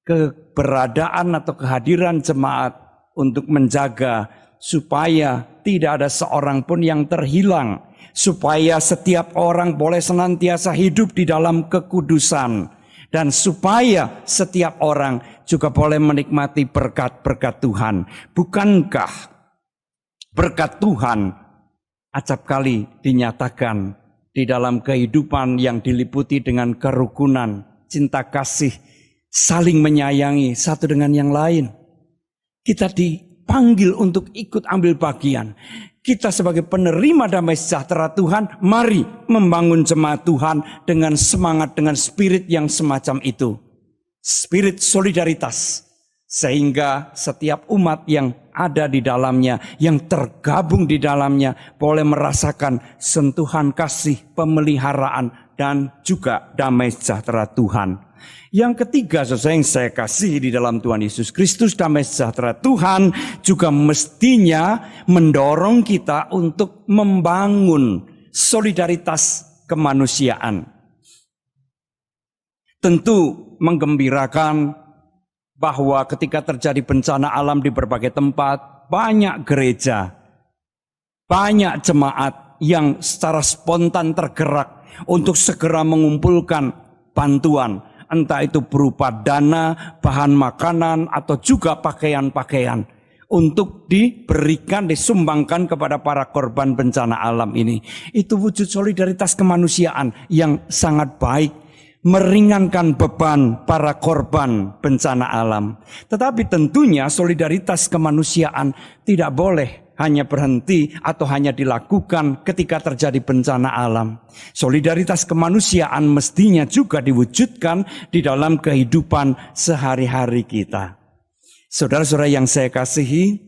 Speaker 5: Keberadaan atau kehadiran jemaat untuk menjaga supaya tidak ada seorang pun yang terhilang. Supaya setiap orang boleh senantiasa hidup di dalam kekudusan. Dan supaya setiap orang juga boleh menikmati berkat-berkat Tuhan. Bukankah berkat Tuhan acap kali dinyatakan di dalam kehidupan yang diliputi dengan kerukunan, cinta kasih, saling menyayangi satu dengan yang lain. Kita dipanggil untuk ikut ambil bagian. Kita sebagai penerima damai sejahtera Tuhan, mari membangun jemaat Tuhan dengan semangat, dengan spirit yang semacam itu. Spirit solidaritas. Sehingga setiap umat yang ada di dalamnya, yang tergabung di dalamnya, boleh merasakan sentuhan kasih, pemeliharaan, dan juga damai sejahtera Tuhan. Yang ketiga, saudara yang saya kasih di dalam Tuhan Yesus Kristus, damai sejahtera Tuhan juga mestinya mendorong kita untuk membangun solidaritas kemanusiaan. Tentu menggembirakan bahwa ketika terjadi bencana alam di berbagai tempat, banyak gereja, banyak jemaat yang secara spontan tergerak untuk segera mengumpulkan bantuan, entah itu berupa dana, bahan makanan, atau juga pakaian-pakaian untuk diberikan, disumbangkan kepada para korban bencana alam ini. Itu wujud solidaritas kemanusiaan yang sangat baik, meringankan beban para korban bencana alam. Tetapi tentunya solidaritas kemanusiaan tidak boleh hanya berhenti atau hanya dilakukan ketika terjadi bencana alam. Solidaritas kemanusiaan mestinya juga diwujudkan di dalam kehidupan sehari-hari kita. Saudara-saudara yang saya kasihi,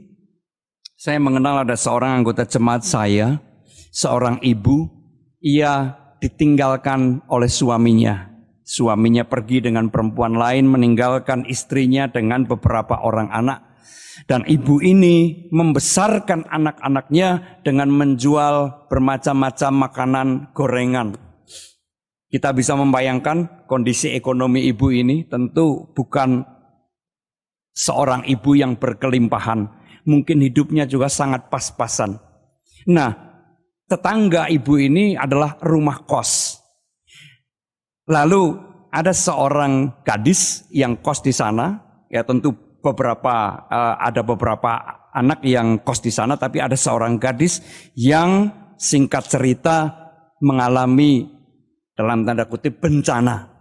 Speaker 5: saya mengenal ada seorang anggota jemaat saya, seorang ibu, ia ditinggalkan oleh suaminya. Suaminya pergi dengan perempuan lain, meninggalkan istrinya dengan beberapa orang anak. Dan ibu ini membesarkan anak-anaknya dengan menjual bermacam-macam makanan gorengan. Kita bisa membayangkan kondisi ekonomi ibu ini tentu bukan seorang ibu yang berkelimpahan. mungkin hidupnya juga sangat pas-pasan. Nah, tetangga ibu ini adalah rumah kos. Lalu ada seorang gadis yang kos di sana, ya tentu ada beberapa anak yang kos di sana, tapi ada seorang gadis yang singkat cerita mengalami dalam tanda kutip bencana.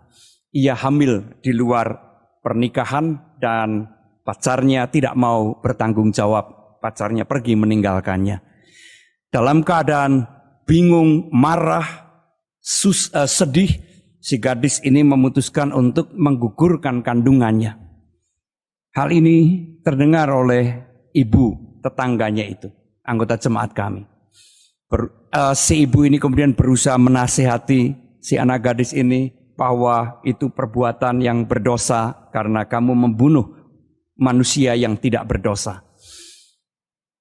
Speaker 5: Ia hamil di luar pernikahan dan pacarnya tidak mau bertanggung jawab. Pacarnya pergi meninggalkannya. Dalam keadaan bingung, marah, sedih, si gadis ini memutuskan untuk menggugurkan kandungannya. Hal ini terdengar oleh ibu tetangganya itu, anggota jemaat kami. Si ibu ini kemudian berusaha menasihati si anak gadis ini bahwa itu perbuatan yang berdosa karena kamu membunuh manusia yang tidak berdosa.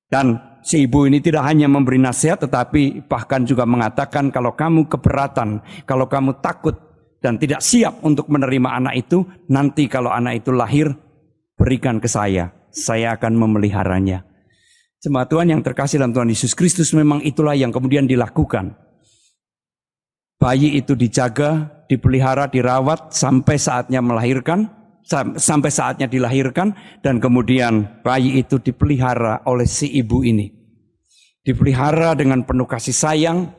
Speaker 5: Dan si ibu ini tidak hanya memberi nasihat tetapi bahkan juga mengatakan kalau kamu keberatan, kalau kamu takut dan tidak siap untuk menerima anak itu, nanti kalau anak itu lahir berikan ke saya akan memeliharanya. Jemaat Tuhan yang terkasih dalam Tuhan Yesus Kristus, memang itulah yang kemudian dilakukan. Bayi itu dijaga, dipelihara, dirawat sampai saatnya melahirkan, sampai saatnya dilahirkan, dan kemudian bayi itu dipelihara oleh si ibu ini. Dipelihara dengan penuh kasih sayang,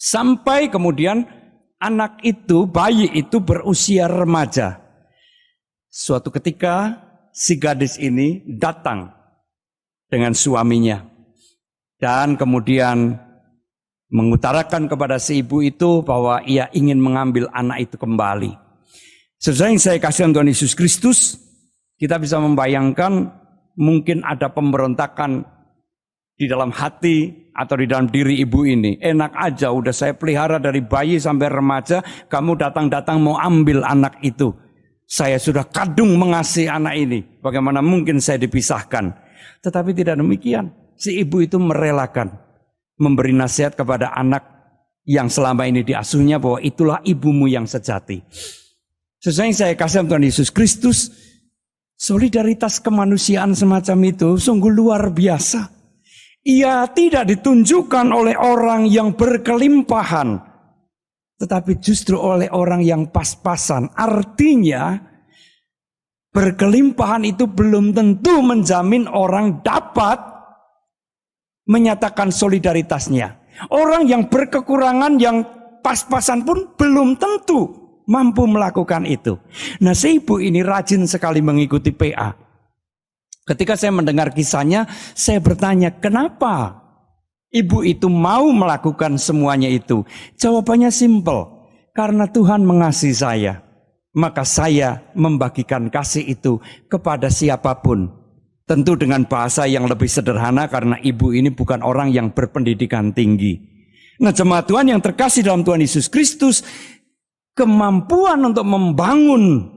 Speaker 5: sampai kemudian anak itu, bayi itu berusia remaja. Suatu ketika si gadis ini datang dengan suaminya dan kemudian mengutarakan kepada si ibu itu bahwa ia ingin mengambil anak itu kembali. Saudara yang saya kasih Tuhan Yesus Kristus, kita bisa membayangkan mungkin ada pemberontakan di dalam hati atau di dalam diri ibu ini. Enak aja, udah saya pelihara dari bayi sampai remaja, kamu datang-datang mau ambil anak itu. Saya sudah kadung mengasihi anak ini, bagaimana mungkin saya dipisahkan? Tetapi tidak demikian. Si ibu itu merelakan memberi nasihat kepada anak yang selama ini diasuhnya bahwa itulah ibumu yang sejati. Sesuai yang saya kasih Tuhan Yesus Kristus, solidaritas kemanusiaan semacam itu sungguh luar biasa. Ia tidak ditunjukkan oleh orang yang berkelimpahan, tetapi justru oleh orang yang pas-pasan. Artinya berkelimpahan itu belum tentu menjamin orang dapat menyatakan solidaritasnya. Orang yang berkekurangan, yang pas-pasan pun belum tentu mampu melakukan itu. Nah, si ibu ini rajin sekali mengikuti PA. Ketika saya mendengar kisahnya, saya bertanya, kenapa ibu itu mau melakukan semuanya itu? Jawabannya simpel, karena Tuhan mengasihi saya. Maka saya membagikan kasih itu kepada siapapun. Tentu dengan bahasa yang lebih sederhana karena ibu ini bukan orang yang berpendidikan tinggi. Nah, jemaat Tuhan yang terkasih dalam Tuhan Yesus Kristus, kemampuan untuk membangun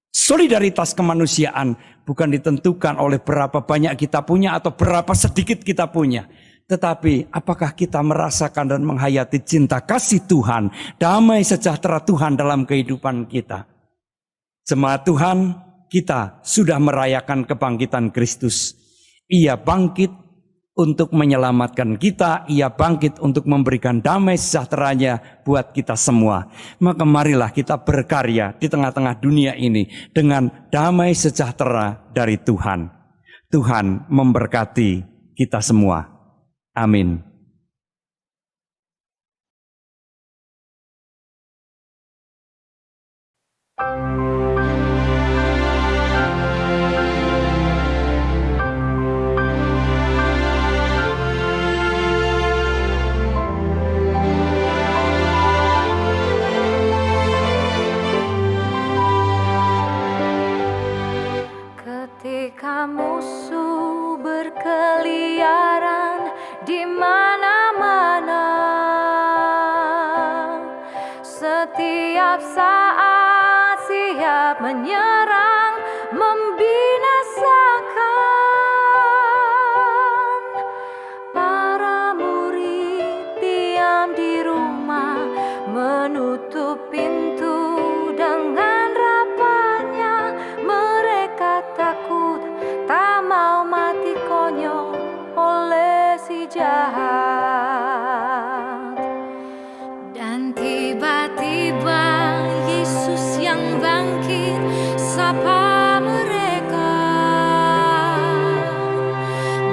Speaker 5: solidaritas kemanusiaan bukan ditentukan oleh berapa banyak kita punya atau berapa sedikit kita punya. Tetapi apakah kita merasakan dan menghayati cinta kasih Tuhan, damai sejahtera Tuhan dalam kehidupan kita? Jemaat Tuhan, kita sudah merayakan kebangkitan Kristus. Ia bangkit untuk menyelamatkan kita, ia bangkit untuk memberikan damai sejahteranya buat kita semua. Maka marilah kita berkarya di tengah-tengah dunia ini dengan damai sejahtera dari Tuhan. Tuhan memberkati kita semua. Amin.
Speaker 7: Ketika musuh berkeliaran di mana-mana, setiap saat siap menyerang, membinasakan. Para murid diam di rumah, menutup pintu dengan rapatnya. Mereka takut, tak mau jahat. Dan tiba-tiba Yesus yang bangkit sapa mereka.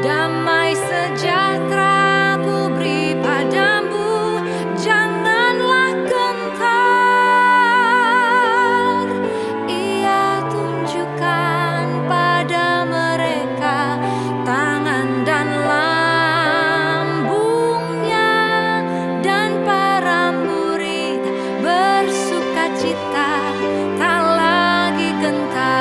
Speaker 7: Damai sejahtera ku beri padamu, janganlah gentar. Ia tunjukkan pada mereka tangan dan lambungnya, dan para murid bersukacita, tak lagi gentar.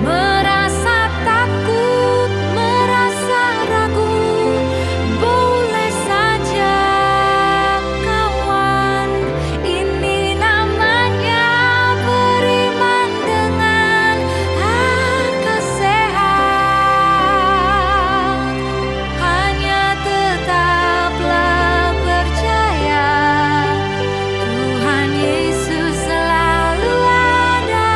Speaker 7: Merasa takut, merasa ragu, boleh saja kawan. Ini namanya beriman dengan akal sehat. Hanya tetaplah percaya, Tuhan Yesus selalu ada,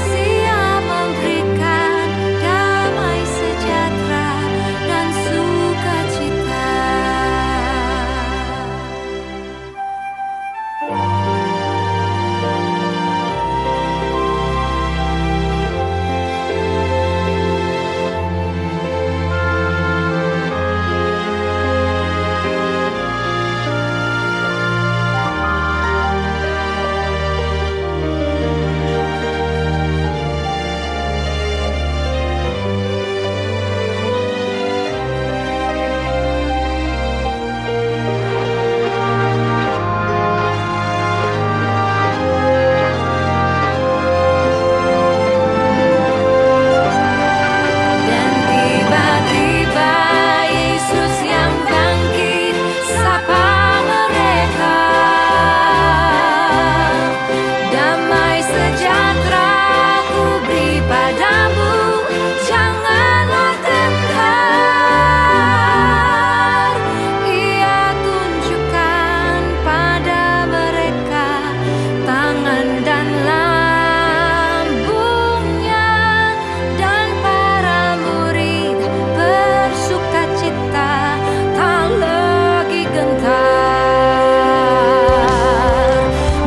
Speaker 7: siap memberikan damai sejahtera dan sukacita. Dan tiba-tiba Yesus yang bangkit sapa mereka. Damai sejahtera ku beri padamu, janganlah gentar. Ia tunjukkan pada mereka tangan dan lambungnya, dan para murid bersukacita, tak lagi gentar.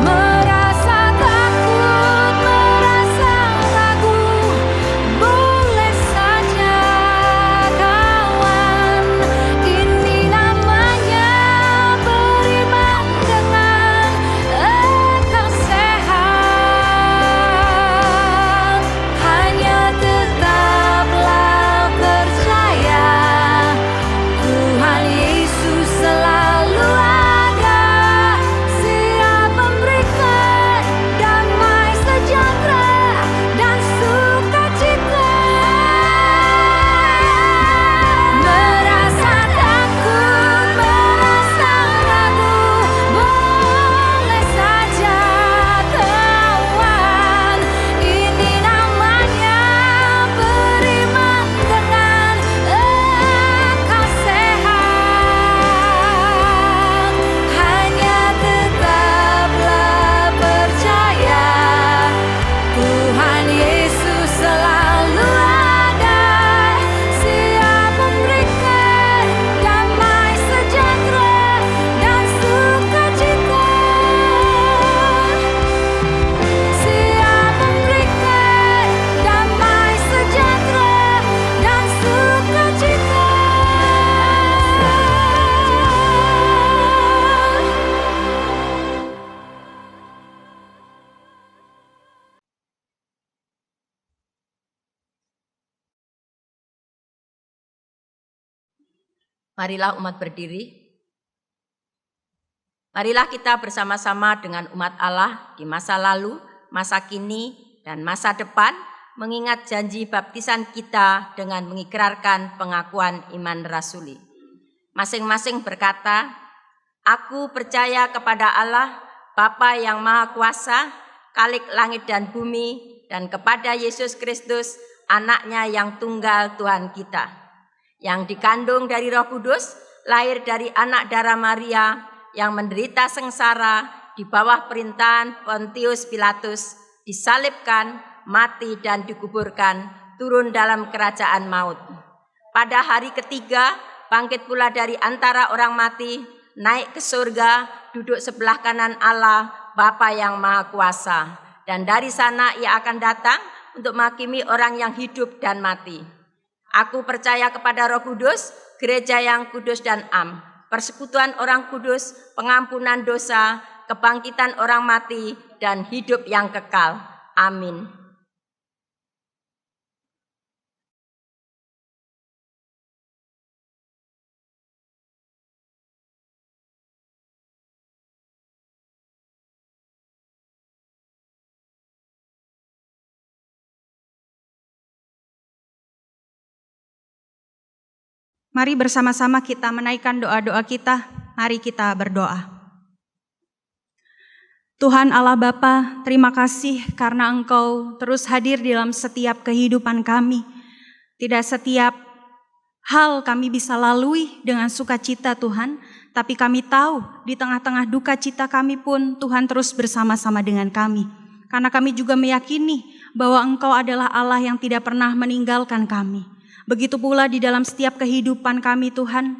Speaker 7: Merasa takut, merasa ragu, boleh saja kawan. Ini namanya beriman dengan akal sehat. Hanya tetaplah percaya, Tuhan Yesus selalu ada, siap memberikan damai sejahtera dan sukacita. Merasa takut, merasa ragu, boleh saja kawan. Ini namanya beriman dengan akal sehat. Hanya tetaplah percaya, Tuhan Yesus selalu ada, siap memberikan damai sejahtera dan sukacita. Siap memberikan damai sejahtera dan sukacita.
Speaker 8: Marilah umat berdiri. Marilah kita bersama-sama dengan umat Allah di masa lalu, masa kini, dan masa depan mengingat janji baptisan kita dengan mengikrarkan pengakuan iman rasuli. Masing-masing berkata, "Aku percaya kepada Allah, Bapa yang Maha Kuasa, Khalik langit dan bumi, dan kepada Yesus Kristus, Anaknya yang tunggal Tuhan kita, yang dikandung dari Roh Kudus, lahir dari anak darah Maria, yang menderita sengsara di bawah perintahan Pontius Pilatus, disalibkan, mati dan dikuburkan, turun dalam kerajaan maut. Pada hari ketiga, bangkit pula dari antara orang mati, naik ke surga, duduk sebelah kanan Allah, Bapa yang Maha Kuasa. Dan dari sana ia akan datang untuk menghakimi orang yang hidup dan mati. Aku percaya kepada Roh Kudus, gereja yang kudus dan am, persekutuan orang kudus, pengampunan dosa, kebangkitan orang mati, dan hidup yang kekal. Amin.
Speaker 4: Mari bersama-sama kita menaikkan doa-doa kita. Mari kita berdoa. Tuhan Allah Bapa, terima kasih karena Engkau terus hadir dalam setiap kehidupan kami. Tidak setiap hal kami bisa lalui dengan sukacita Tuhan, tapi kami tahu di tengah-tengah duka cita kami pun Tuhan terus bersama-sama dengan kami. Karena kami juga meyakini bahwa Engkau adalah Allah yang tidak pernah meninggalkan kami. Begitu pula di dalam setiap kehidupan kami Tuhan,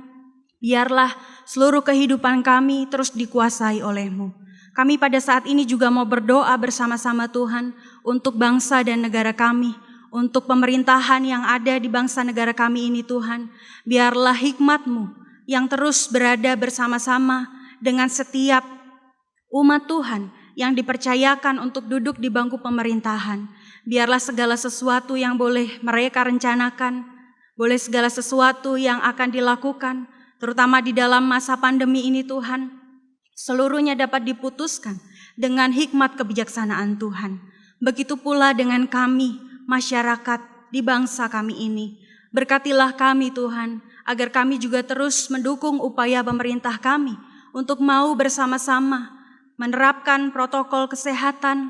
Speaker 4: biarlah seluruh kehidupan kami terus dikuasai oleh-Mu. Kami pada saat ini juga mau berdoa bersama-sama Tuhan untuk bangsa dan negara kami, untuk pemerintahan yang ada di bangsa negara kami ini Tuhan. Biarlah hikmat-Mu yang terus berada bersama-sama dengan setiap umat Tuhan yang dipercayakan untuk duduk di bangku pemerintahan. Biarlah segala sesuatu yang boleh mereka rencanakan, boleh segala sesuatu yang akan dilakukan, terutama di dalam masa pandemi ini Tuhan, seluruhnya dapat diputuskan dengan hikmat kebijaksanaan Tuhan. Begitu pula dengan kami, masyarakat di bangsa kami ini. Berkatilah kami Tuhan, agar kami juga terus mendukung upaya pemerintah kami untuk mau bersama-sama menerapkan protokol kesehatan.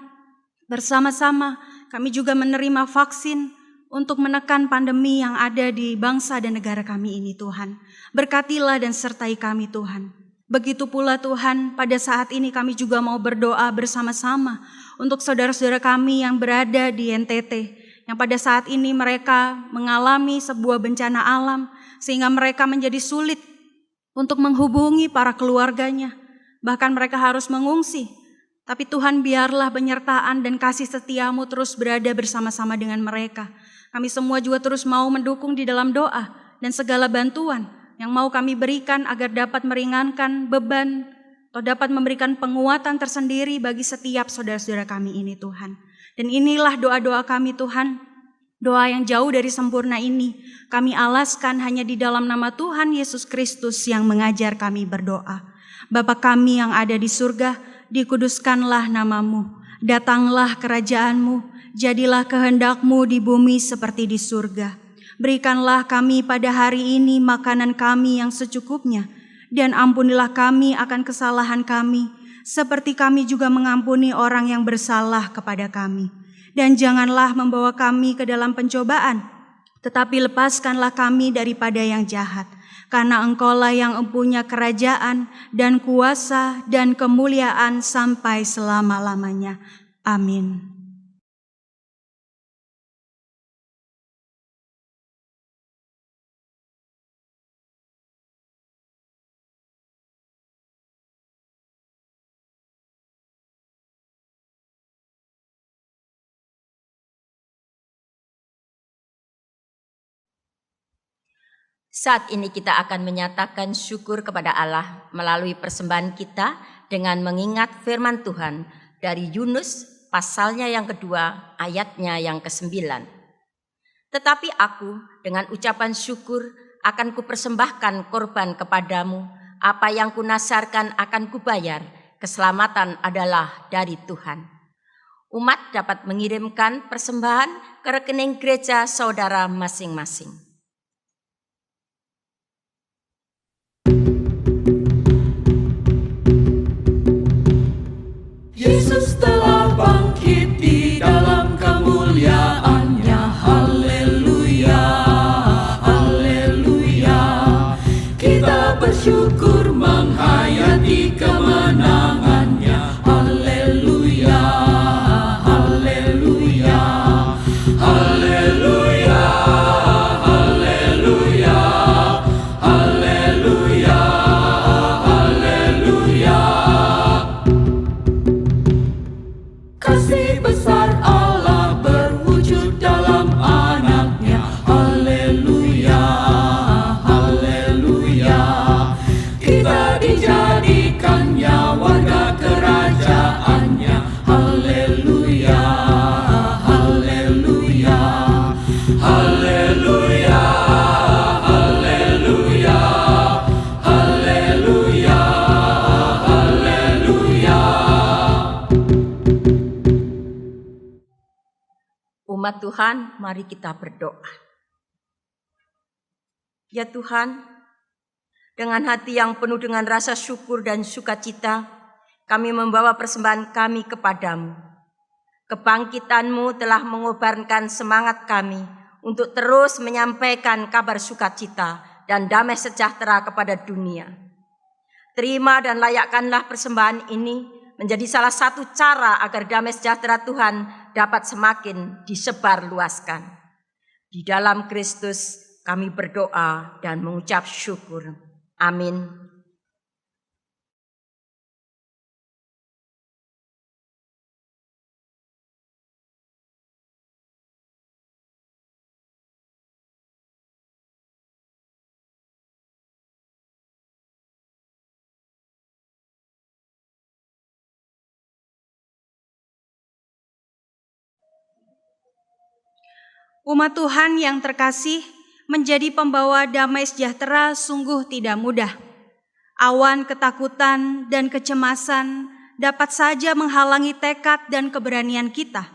Speaker 4: Bersama-sama kami juga menerima vaksin untuk menekan pandemi yang ada di bangsa dan negara kami ini Tuhan. Berkatilah dan sertai kami Tuhan. Begitu pula Tuhan, pada saat ini kami juga mau berdoa bersama-sama untuk saudara-saudara kami yang berada di NTT, yang pada saat ini mereka mengalami sebuah bencana alam, sehingga mereka menjadi sulit untuk menghubungi para keluarganya. Bahkan mereka harus mengungsi. Tapi Tuhan, biarlah penyertaan dan kasih setia-Mu terus berada bersama-sama dengan mereka. Kami semua juga terus mau mendukung di dalam doa dan segala bantuan yang mau kami berikan agar dapat meringankan beban atau dapat memberikan penguatan tersendiri bagi setiap saudara-saudara kami ini Tuhan. Dan inilah doa-doa kami Tuhan, doa yang jauh dari sempurna ini kami alaskan hanya di dalam nama Tuhan Yesus Kristus yang mengajar kami berdoa. Bapa kami yang ada di surga, dikuduskanlah nama-Mu, datanglah kerajaan-Mu, jadilah kehendak-Mu di bumi seperti di surga. Berikanlah kami pada hari ini makanan kami yang secukupnya, dan ampunilah kami akan kesalahan kami, seperti kami juga mengampuni orang yang bersalah kepada kami. Dan janganlah membawa kami ke dalam pencobaan, tetapi lepaskanlah kami daripada yang jahat. Karena Engkaulah yang empunya kerajaan dan kuasa dan kemuliaan sampai selama-lamanya. Amin.
Speaker 8: Saat ini kita akan menyatakan syukur kepada Allah melalui persembahan kita dengan mengingat firman Tuhan dari Yunus pasalnya yang kedua ayatnya yang ke-9. Tetapi aku dengan ucapan syukur akan kupersembahkan korban kepadamu, apa yang kunasarkan akan kubayar, keselamatan adalah dari Tuhan. Umat dapat mengirimkan persembahan ke rekening gereja saudara masing-masing.
Speaker 1: Yesus telah bangkit di dalam kemuliaan-Nya. Haleluya, haleluya. Kita bersyukur menghayati kemenangan-Nya. Haleluya, haleluya, haleluya, haleluya.
Speaker 8: umat Tuhan, mari kita berdoa. Ya Tuhan, dengan hati yang penuh dengan rasa syukur dan sukacita, kami membawa persembahan kami kepadamu. Kebangkitan-Mu telah mengobarkan semangat kami untuk terus menyampaikan kabar sukacita dan damai sejahtera kepada dunia. Terima dan layakkanlah persembahan ini menjadi salah satu cara agar damai sejahtera Tuhan dapat semakin disebarluaskan. Di dalam Kristus kami berdoa dan mengucap syukur. Amin.
Speaker 4: Umat Tuhan yang terkasih, menjadi pembawa damai sejahtera sungguh tidak mudah. Awan ketakutan dan kecemasan dapat saja menghalangi tekad dan keberanian kita.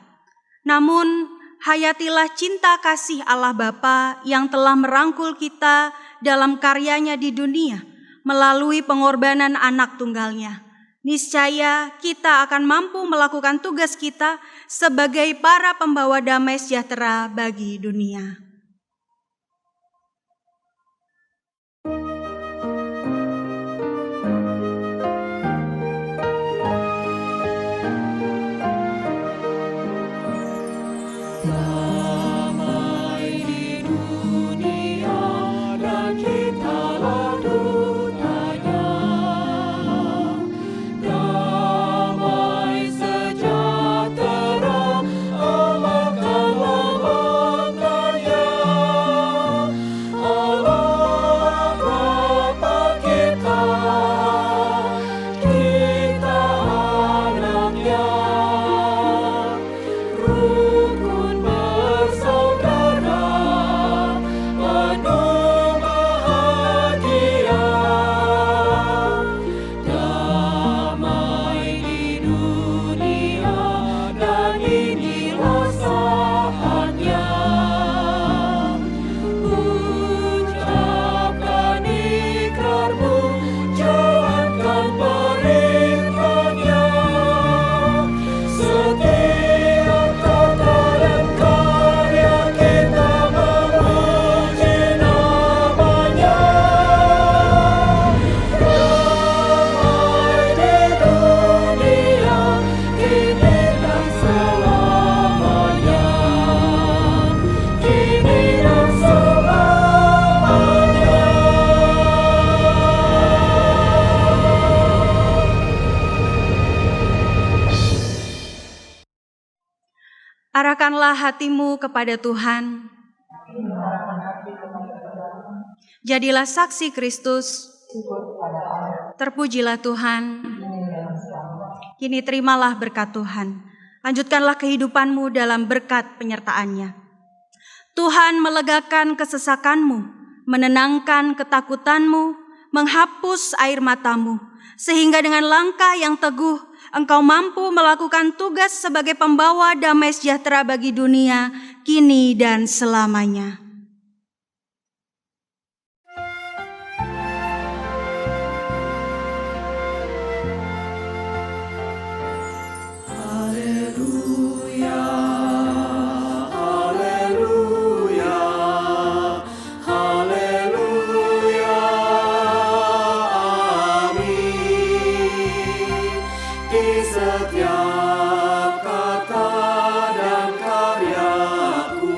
Speaker 4: Namun, hayatilah cinta kasih Allah Bapa yang telah merangkul kita dalam karyanya di dunia melalui pengorbanan anak tunggalnya. Niscaya kita akan mampu melakukan tugas kita sebagai para pembawa damai sejahtera bagi dunia. Arahkanlah hatimu kepada Tuhan. Jadilah saksi Kristus. Terpujilah Tuhan. Kini terimalah berkat Tuhan. Lanjutkanlah kehidupanmu dalam berkat penyertaan-Nya. Tuhan melegakan kesesakanmu, menenangkan ketakutanmu, menghapus air matamu, sehingga dengan langkah yang teguh engkau mampu melakukan tugas sebagai pembawa damai sejahtera bagi dunia, kini dan selamanya.
Speaker 1: Setiap kata dan karyaku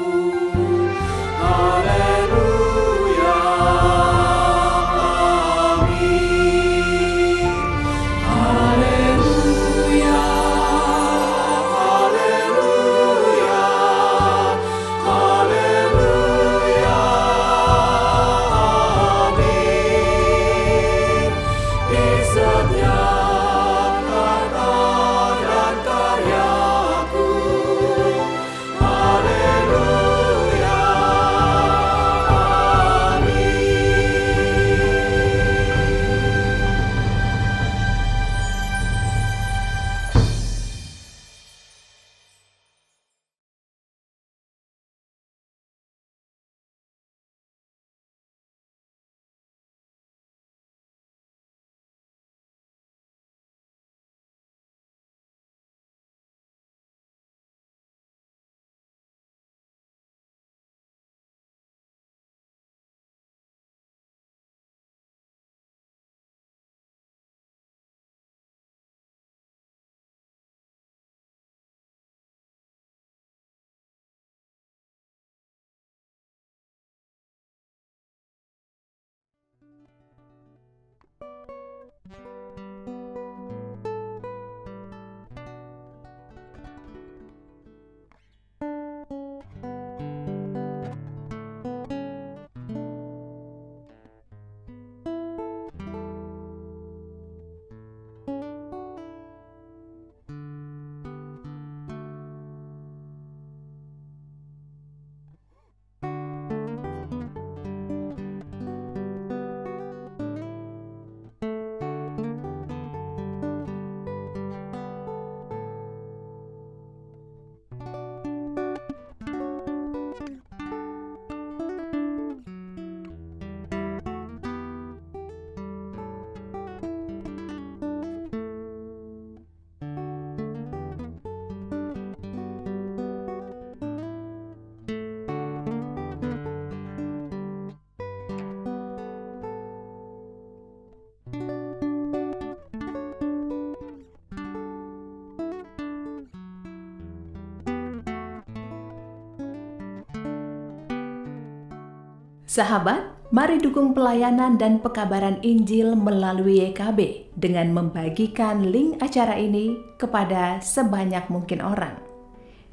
Speaker 9: Sahabat, mari dukung pelayanan dan pekabaran Injil melalui YKB dengan membagikan link acara ini kepada sebanyak mungkin orang.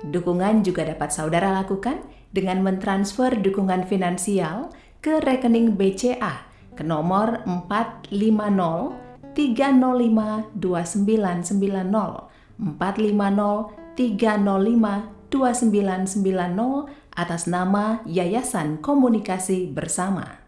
Speaker 9: Dukungan juga dapat saudara lakukan dengan mentransfer dukungan finansial ke rekening BCA ke nomor 450 305 2990 450 305 2990 atas nama Yayasan Komunikasi Bersama.